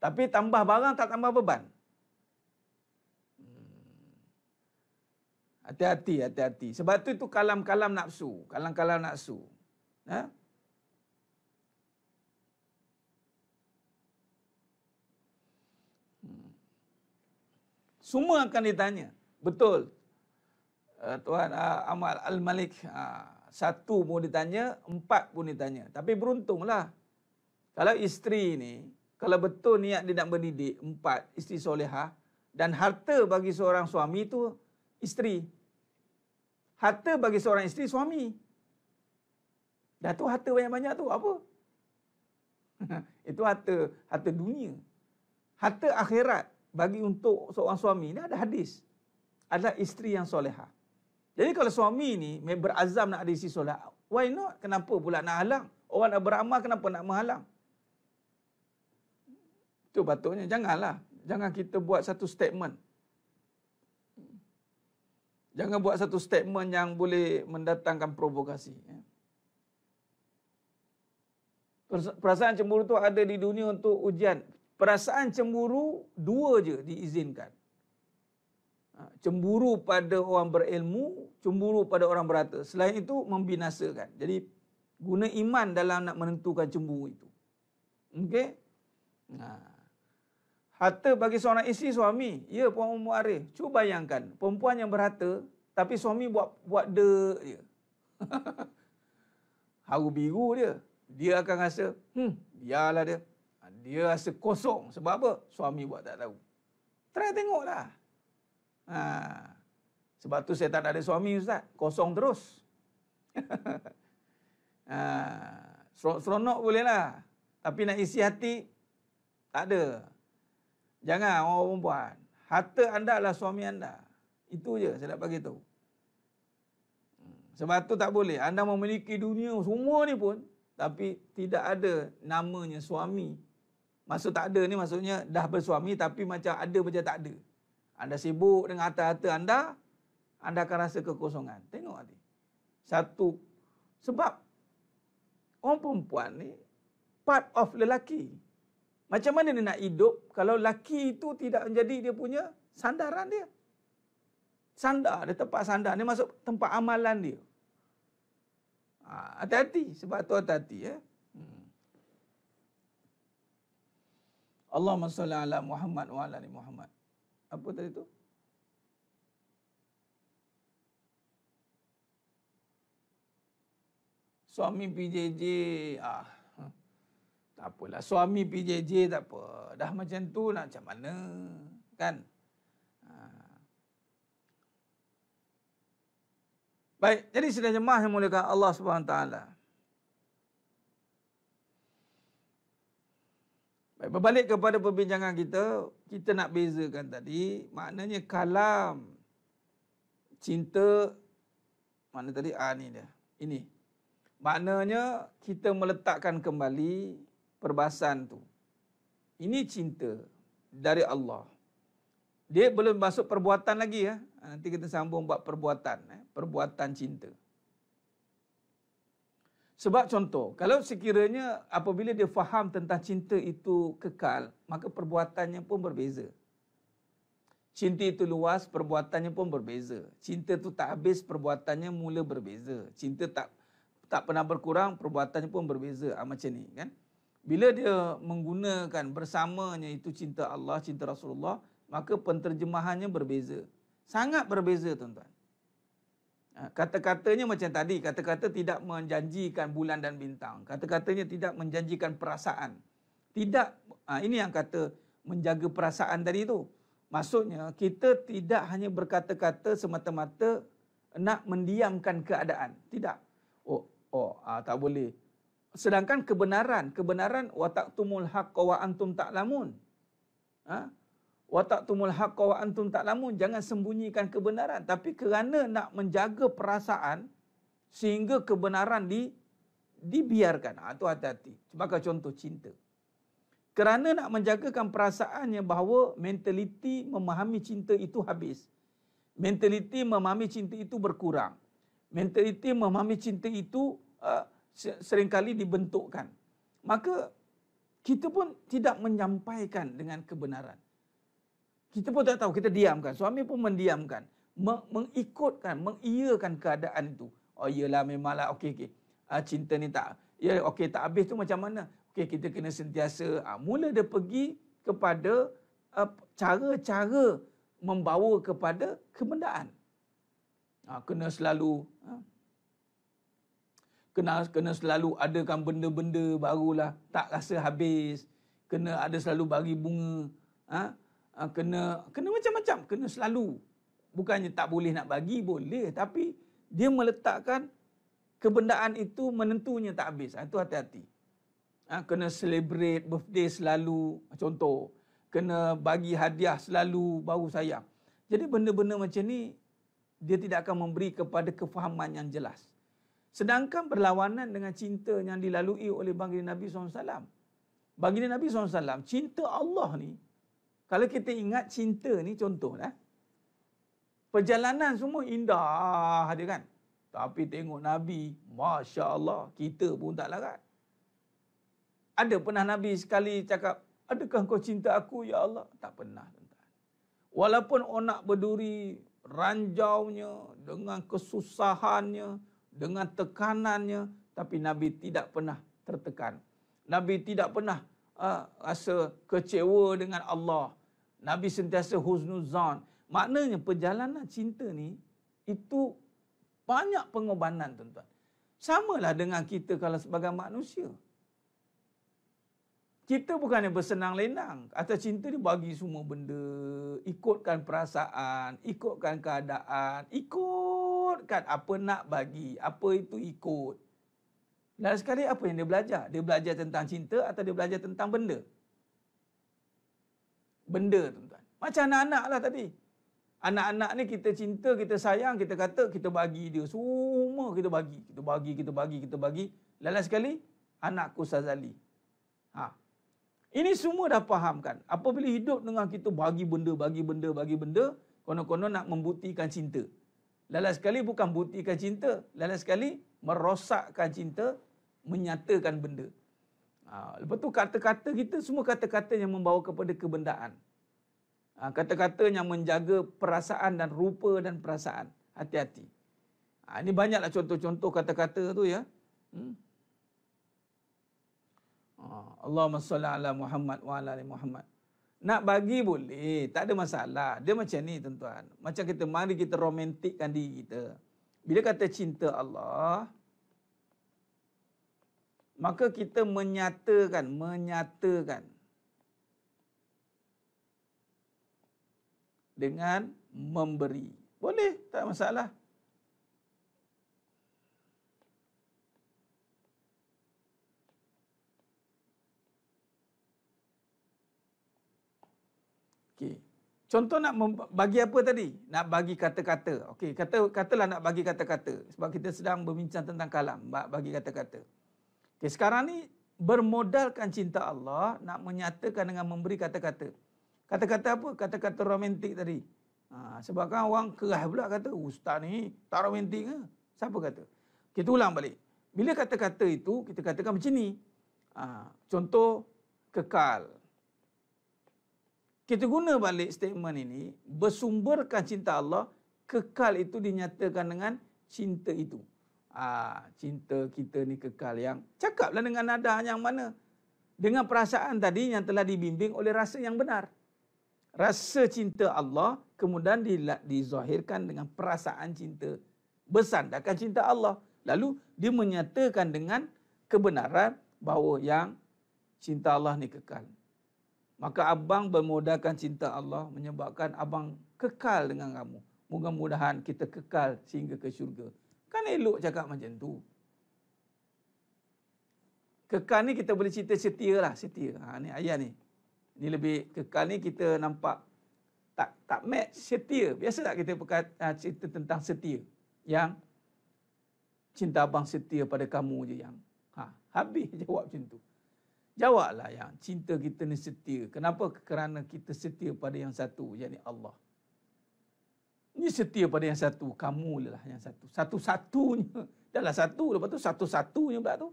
Tapi tambah barang tak tambah beban. Hati-hati. Sebab tu itu kalam-kalam nafsu. Kalam-kalam nafsu. Semua akan ditanya. Betul. Tuan Amal Al-Malik, 1 pun ditanya, 4 pun ditanya. Tapi beruntunglah. Kalau isteri ni, kalau betul niat dia nak mendidik, 4, isteri solehah, dan harta bagi seorang suami tu isteri. Harta bagi seorang isteri suami. Dah tu harta banyak-banyak tu apa? Itu harta dunia. Harta akhirat bagi untuk seorang suami ni ada hadis. Adalah isteri yang solehah. Jadi kalau suami ni berazam nak ada isteri solehah, why not? Kenapa pula nak halang? Orang nak beramal, kenapa nak menghalang? Itu patutnya. Janganlah. Jangan kita buat satu statement. Jangan buat satu statement yang boleh mendatangkan provokasi. Perasaan cemburu tu ada di dunia untuk ujian. Perasaan cemburu 2 je diizinkan. Cemburu pada orang berilmu, cemburu pada orang berharta. Selain itu membinasakan. Jadi guna iman dalam nak menentukan cemburu itu. Okey? Harta bagi seorang isteri suami. Ya, Puan Ummu Arif. Cuba bayangkan, perempuan yang berharta tapi suami buat dek je. Haru biru dia. Dia akan rasa, biarlah dia. Dia rasa kosong. Sebab apa? Suami buat tak tahu. Try tengoklah. Sebab tu saya tak ada suami, Ustaz. Kosong terus. Seronok boleh lah. Tapi nak isi hati, tak ada. Jangan orang perempuan. Harta anda adalah suami anda. Itu je saya nak bagi tahu. Sebab tu tak boleh. Anda memiliki dunia semua ni pun, tapi tidak ada namanya suami. Maksud tak ada ni maksudnya dah bersuami tapi macam ada macam tak ada. Anda sibuk dengan harta-harta anda akan rasa kekosongan. Tengok hati. Satu, sebab orang perempuan ni part of lelaki. Macam mana dia nak hidup kalau lelaki itu tidak menjadi dia punya sandaran dia? Sandar, dia tempat sandar. Dia masuk tempat amalan dia. Hati-hati. Sebab tu hati-hati. Allahumma salli ala Muhammad wa ala ali Muhammad. Apa tadi tu? Suami PJJ, tak apalah. Suami PJJ tak apa. Dah macam tu nak macam mana? Kan? Baik, jadi sidang jemaah yang muliakan Allah Subhanahu taala. Baik, berbalik kepada perbincangan kita, kita nak bezakan tadi, maknanya kalam cinta mana tadi? Ni dia. Ini. Maknanya kita meletakkan kembali perbahasan tu. Ini cinta dari Allah. Dia belum masuk perbuatan lagi ya. Nanti kita sambung buat perbuatan, perbuatan cinta. Sebab contoh, kalau sekiranya apabila dia faham tentang cinta itu kekal, maka perbuatannya pun berbeza. Cinta itu luas, perbuatannya pun berbeza. Cinta itu tak habis, perbuatannya mula berbeza. Cinta tak pernah berkurang, perbuatannya pun berbeza. Macam ni kan. Bila dia menggunakan bersamanya itu cinta Allah, cinta Rasulullah, maka penterjemahannya berbeza. Sangat berbeza tuan-tuan. Kata-katanya macam tadi, kata-kata tidak menjanjikan bulan dan bintang. Kata-katanya tidak menjanjikan perasaan. Tidak, ini yang kata menjaga perasaan tadi itu. Maksudnya, kita tidak hanya berkata-kata semata-mata nak mendiamkan keadaan. Tidak. Tak boleh. Sedangkan kebenaran wa taqtumul haqqa wa antum ta'lamun. Wa taqtumul haqqa wa antum ta'lamun, jangan sembunyikan kebenaran, tapi kerana nak menjaga perasaan sehingga kebenaran dibiarkan. Itu hati-hati. Sebagai contoh cinta. Kerana nak menjagakan perasaannya bahawa mentaliti memahami cinta itu habis. Mentaliti memahami cinta itu berkurang. Mentaliti memahami cinta itu seringkali dibentukkan. Maka kita pun tidak menyampaikan dengan kebenaran. Kita pun tak tahu, kita diamkan. Suami pun mendiamkan. Mengikutkan, mengiyakan keadaan itu. Oh iyalah, memanglah, okey. Cinta ni tak, ya okey, tak habis tu macam mana? Okey, kita kena sentiasa. Mula dia pergi kepada cara-cara membawa kepada kebendaan. Kena selalu kena selalu adakan benda-benda barulah, tak rasa habis. Kena ada selalu bagi bunga. Kena macam-macam, kena selalu. Bukannya tak boleh nak bagi, boleh, tapi dia meletakkan kebendaan itu menentunya tak habis. Itu hati-hati. Kena celebrate birthday selalu, contoh. Kena bagi hadiah selalu, baru sayang. Jadi benda-benda macam ni dia tidak akan memberi kepada kefahaman yang jelas. Sedangkan berlawanan dengan cinta yang dilalui oleh baginda Nabi SAW. Baginda Nabi SAW, cinta Allah ni, kalau kita ingat cinta ni, contohlah, perjalanan semua indah dia kan. Tapi tengok Nabi, Masya Allah, kita pun tak larat. Ada pernah Nabi sekali cakap, adakah kau cinta aku ya Allah? Tak pernah. Walaupun onak berduri, ranjaunya, dengan kesusahannya, dengan tekanannya, tapi Nabi tidak pernah tertekan. Nabi tidak pernah rasa kecewa dengan Allah. Nabi sentiasa husnuzan. Maknanya perjalanan cinta ni, itu banyak pengorbanan tuan-tuan. Samalah dengan kita kalau sebagai manusia. Kita bukannya bersenang lenang. Atas cinta ni bagi semua benda. Ikutkan perasaan, ikutkan keadaan, ikutkan apa nak bagi. Apa itu ikut. Dan sekali apa yang dia belajar? Dia belajar tentang cinta atau dia belajar tentang benda? Benda tuan-tuan. Macam anak-anak lah tadi. Anak-anak ni kita cinta, kita sayang, kita kata kita bagi dia. Semua kita bagi. Kita bagi. Lalas sekali, anakku Sazali. Ini semua dah fahamkan. Apabila hidup dengan kita bagi benda, konon-konon nak membuktikan cinta. Lalas sekali bukan buktikan cinta. Lalas sekali merosakkan cinta, menyatakan benda. Lepas tu kata-kata kita semua kata-kata yang membawa kepada kebendaan. Kata-kata yang menjaga perasaan dan rupa dan perasaan. Hati-hati. Ini banyaklah contoh-contoh kata-kata tu ya. Allahumma salli ala Muhammad wa ala ali Muhammad. Nak bagi boleh, tak ada masalah. Dia macam ni tuan-tuan. Macam kita, mari kita romantikkan diri kita. Bila kata cinta Allah, maka kita menyatakan dengan memberi. Boleh, tak masalah. Okey. Contoh nak bagi apa tadi? Nak bagi kata-kata. Okey, katalah nak bagi kata-kata. Sebab kita sedang berbincang tentang kalam, bagi kata-kata. Okey, sekarang ni bermodalkan cinta Allah, nak menyatakan dengan memberi kata-kata. Kata-kata apa? Kata-kata romantik tadi. Sebab kan orang kerah pula kata, ustaz ni tak romantik ke? Siapa kata? Kita ulang balik. Bila kata-kata itu, kita katakan macam ni. Contoh, kekal. Kita guna balik statement ini, bersumberkan cinta Allah, kekal itu dinyatakan dengan cinta itu. Cinta kita ni kekal yang, cakaplah dengan nada yang mana? Dengan perasaan tadi yang telah dibimbing oleh rasa yang benar. Rasa cinta Allah kemudian dizahirkan dengan perasaan cinta, bersandarkan cinta Allah. Lalu dia menyatakan dengan kebenaran bahawa yang cinta Allah ni kekal. Maka abang bermodalkan cinta Allah menyebabkan abang kekal dengan kamu. Mudah-mudahan kita kekal sehingga ke syurga. Kan elok cakap macam tu. Kekal ni kita boleh cerita setia lah, setia. Ni ayat ni. Ni lebih kekal ni kita nampak tak match setia. Biasa tak kita cerita tentang setia. Yang cinta abang setia pada kamu je yang. Habis jawab macam tu. Jawablah yang cinta kita ni setia. Kenapa? Kerana kita setia pada yang satu, yakni Allah. Ini setia pada yang satu, kamu lah yang satu. Satu-satunya. Dahlah satu, lepas tu satu-satunya pula tu.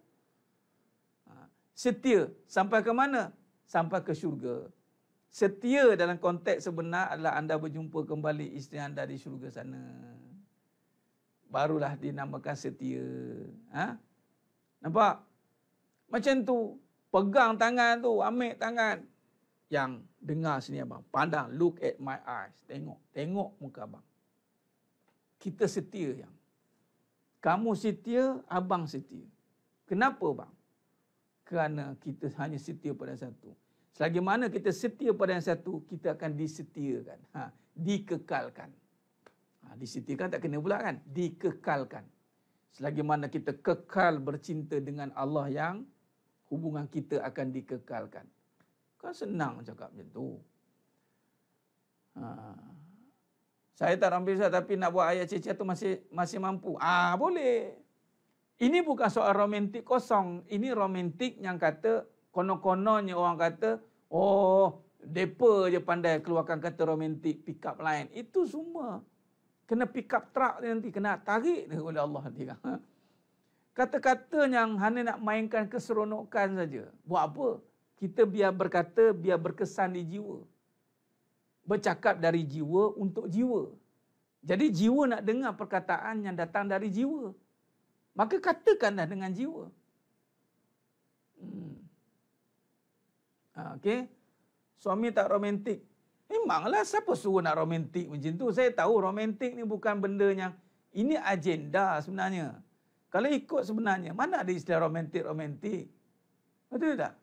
Setia sampai ke mana? Sampai ke syurga. Setia dalam konteks sebenar adalah anda berjumpa kembali isteri anda di syurga sana. Barulah dinamakan setia. Nampak? Macam tu. Pegang tangan tu, ambil tangan. Yang dengar sini abang. Pandang, look at my eyes. Tengok muka abang. Kita setia yang. Kamu setia, abang setia. Kenapa bang? Kerana kita hanya setia pada satu. Selagi mana kita setia pada yang satu, kita akan disetiakan. Dikekalkan. Disetiakan tak kena pula kan? Dikekalkan. Selagi mana kita kekal bercinta dengan Allah yang hubungan kita akan dikekalkan. Kan senang cakap macam tu. Saya tak ramai Ustaz, tapi nak buat ayat cecah tu masih mampu. Boleh. Ini bukan soal romantik kosong. Ini romantik yang kata, konon-kononnya orang kata, depa je pandai keluarkan kata romantik, pick up line. Itu semua. Kena pick up truck nanti, kena tarik oleh Allah nanti. Kata-kata yang hanya nak mainkan keseronokan saja. Buat apa? Kita biar berkata, biar berkesan di jiwa. Bercakap dari jiwa untuk jiwa. Jadi jiwa nak dengar perkataan yang datang dari jiwa. Maka katakanlah dengan jiwa. Okey. Suami tak romantik. Memanglah siapa suruh nak romantik macam tu. Saya tahu romantik ni bukan benda yang, ini agenda sebenarnya. Kalau ikut sebenarnya, mana ada istilah romantik-romantik? Betul tak?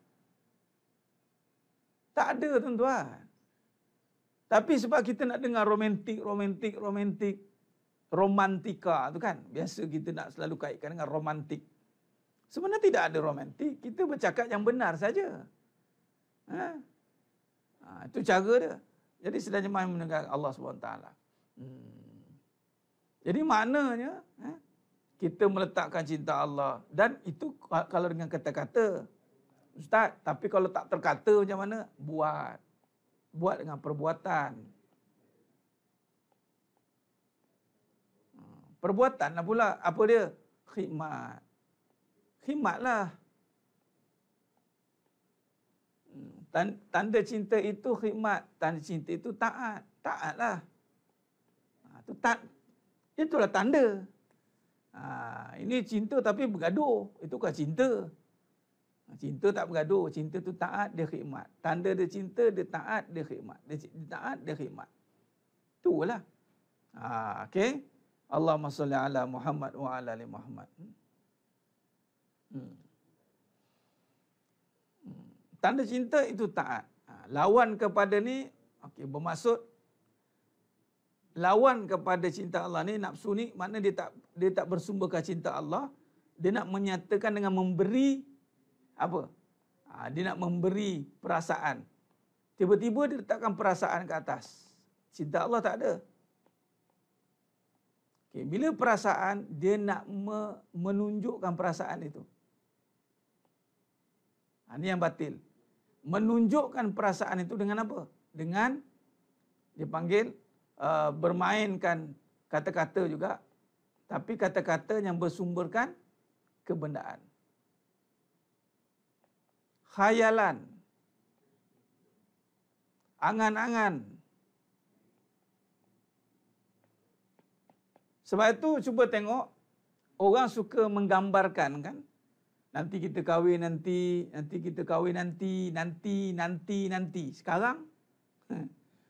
Tak ada tuan-tuan. Tapi sebab kita nak dengar romantika tu kan. Biasa kita nak selalu kaitkan dengan romantik. Sebenarnya tidak ada romantik. Kita bercakap yang benar saja. Itu cara dia. Jadi sedang jemaah mendengar Allah SWT. Jadi maknanya, kita meletakkan cinta Allah. Dan itu kalau dengan kata-kata, Ustaz, tapi kalau tak terkata macam mana? Buat. Buat dengan perbuatan. Perbuatan lah pula. Apa dia? Khidmat. Khidmatlah. Tanda cinta itu khidmat. Tanda cinta itu taat. Taatlah. Itulah tanda. Ini cinta tapi bergaduh. Itu kan cinta. Cinta tak bergaduh. Cinta tu taat, dia khidmat. Tanda dia cinta, dia taat, dia khidmat. Dia taat, dia khidmat. Itulah. Okey. Allahumma salli ala Muhammad wa ala ali Muhammad. Tanda cinta itu taat. Lawan kepada ni, okey, bermaksud lawan kepada cinta Allah ni, nafsu ni, makna dia tak bersumberkan cinta Allah. Dia nak menyatakan dengan memberi apa? Dia nak memberi perasaan. Tiba-tiba dia letakkan perasaan ke atas. Cinta Allah tak ada. Okay, bila perasaan, dia nak menunjukkan perasaan itu. Ini yang batil. Menunjukkan perasaan itu dengan apa? Dengan dipanggil bermainkan kata-kata juga. Tapi kata-kata yang bersumberkan kebendaan. Khayalan. Angan-angan. Sebab itu cuba tengok, orang suka menggambarkan kan. Nanti kita kahwin nanti kita kahwin nanti. Sekarang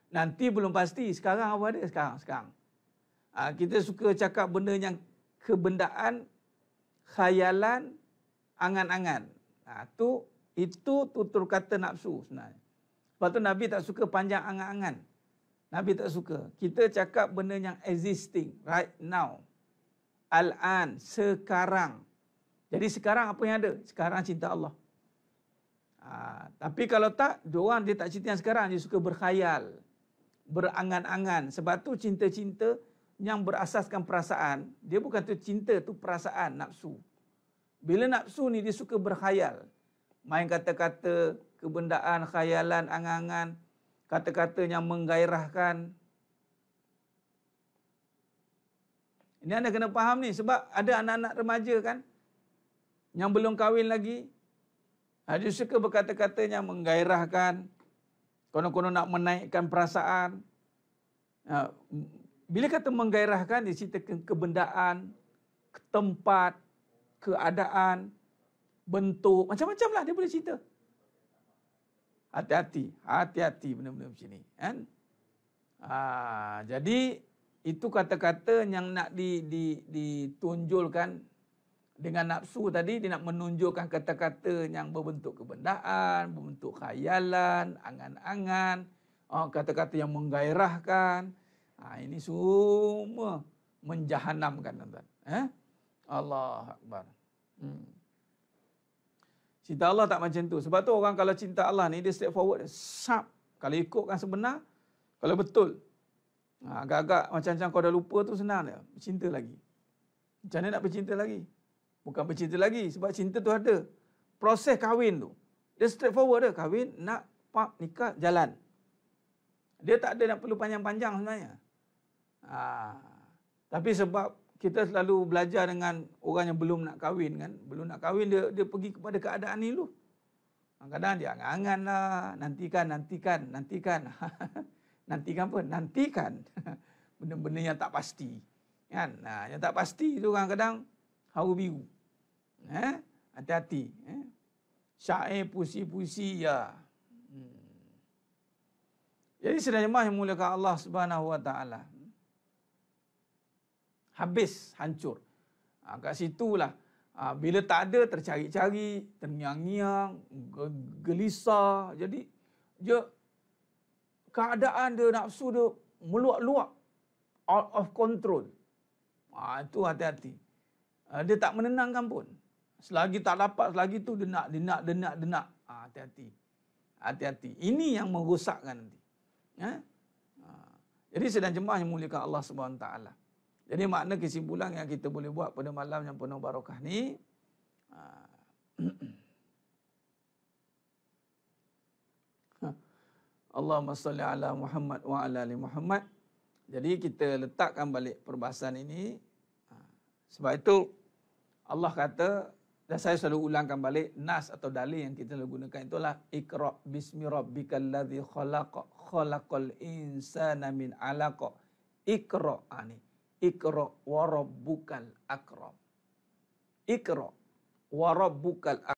nanti belum pasti. Sekarang apa ada? Sekarang. Kita suka cakap benda yang kebendaan, khayalan, angan-angan. Itu tutur kata nafsu sebenarnya. Sebab tu Nabi tak suka panjang angan-angan. Nabi tak suka. Kita cakap benda yang existing, right now. Al-an, sekarang. Jadi sekarang apa yang ada? Sekarang cinta Allah. Tapi kalau tak, diorang dia tak cinta yang sekarang. Dia suka berkhayal, berangan-angan. Sebab tu cinta-cinta yang berasaskan perasaan, dia bukan tu cinta, tu perasaan, nafsu. Bila nafsu ni dia suka berkhayal. Main kata-kata, kebendaan, khayalan, angan-angan. Kata-kata yang menggairahkan. Ini anda kena faham ni. Sebab ada anak-anak remaja kan, yang belum kahwin lagi. Dia suka berkata-kata yang menggairahkan. Konon-konon nak menaikkan perasaan. Bila kata menggairahkan, dia cerita kebendaan, tempat, keadaan, bentuk. Macam-macam lah dia boleh cerita. Hati-hati benda-benda macam ni. Kan? Jadi, itu kata-kata yang nak ditunjulkan dengan nafsu tadi. Dia nak menunjukkan kata-kata yang berbentuk kebendaan, berbentuk khayalan, angan-angan, kata-kata yang menggairahkan. Ini semua menjahanamkan, tuan-tuan. Allah Akbar. Cinta Allah tak macam tu. Sebab tu orang kalau cinta Allah ni, dia straightforward. Sharp. Kalau ikutkan sebenar, kalau betul. Agak-agak macam-macam kau dah lupa tu senang dia. Bercinta lagi. Macam mana nak bercinta lagi? Bukan bercinta lagi. Sebab cinta tu ada. Proses kahwin tu. Dia straightforward dia. Kahwin, nak, nikah, jalan. Dia tak ada nak perlu panjang-panjang sebenarnya. Tapi sebab kita selalu belajar dengan orang yang belum nak kahwin kan. Belum nak kahwin, dia pergi kepada keadaan ni dulu. Kadang-kadang dia angan-angan lah. Nantikan. Nantikan apa? Nantikan. Benda-benda yang tak pasti. Kan? Yang tak pasti tu kadang-kadang haru biru. Hati-hati. Syair puisi-puisi ya. Jadi sedang jemaah yang muliakan Allah Subhanahu Wa Taala. Habis, hancur. Kat situlah. Bila tak ada, tercari-cari, terngiang-ngiang, gelisah. Jadi, keadaan dia, nafsu dia meluap-luap. Out of control. Itu hati-hati. Dia tak menenangkan pun. Selagi tak dapat, selagi tu dia nak. Hati-hati. Hati-hati. Ini yang merosakkan nanti. Jadi sedang jemaah yang muliakan Allah Subhanahu Wa Taala. Jadi makna kesimpulan yang kita boleh buat pada malam yang penuh barakah ni, Allahumma salli ala Muhammad wa ala ali Muhammad. Jadi kita letakkan balik perbahasan ini. Sebab itu Allah kata, dan saya selalu ulangkan balik, nas atau dalil yang kita selalu gunakan itulah Iqra bismi rabbikal ladzi khalaqa khalaqal insana min 'alaq. Iqra ni. Iqra wa rabbukal akram. Iqra wa rabbukal akram.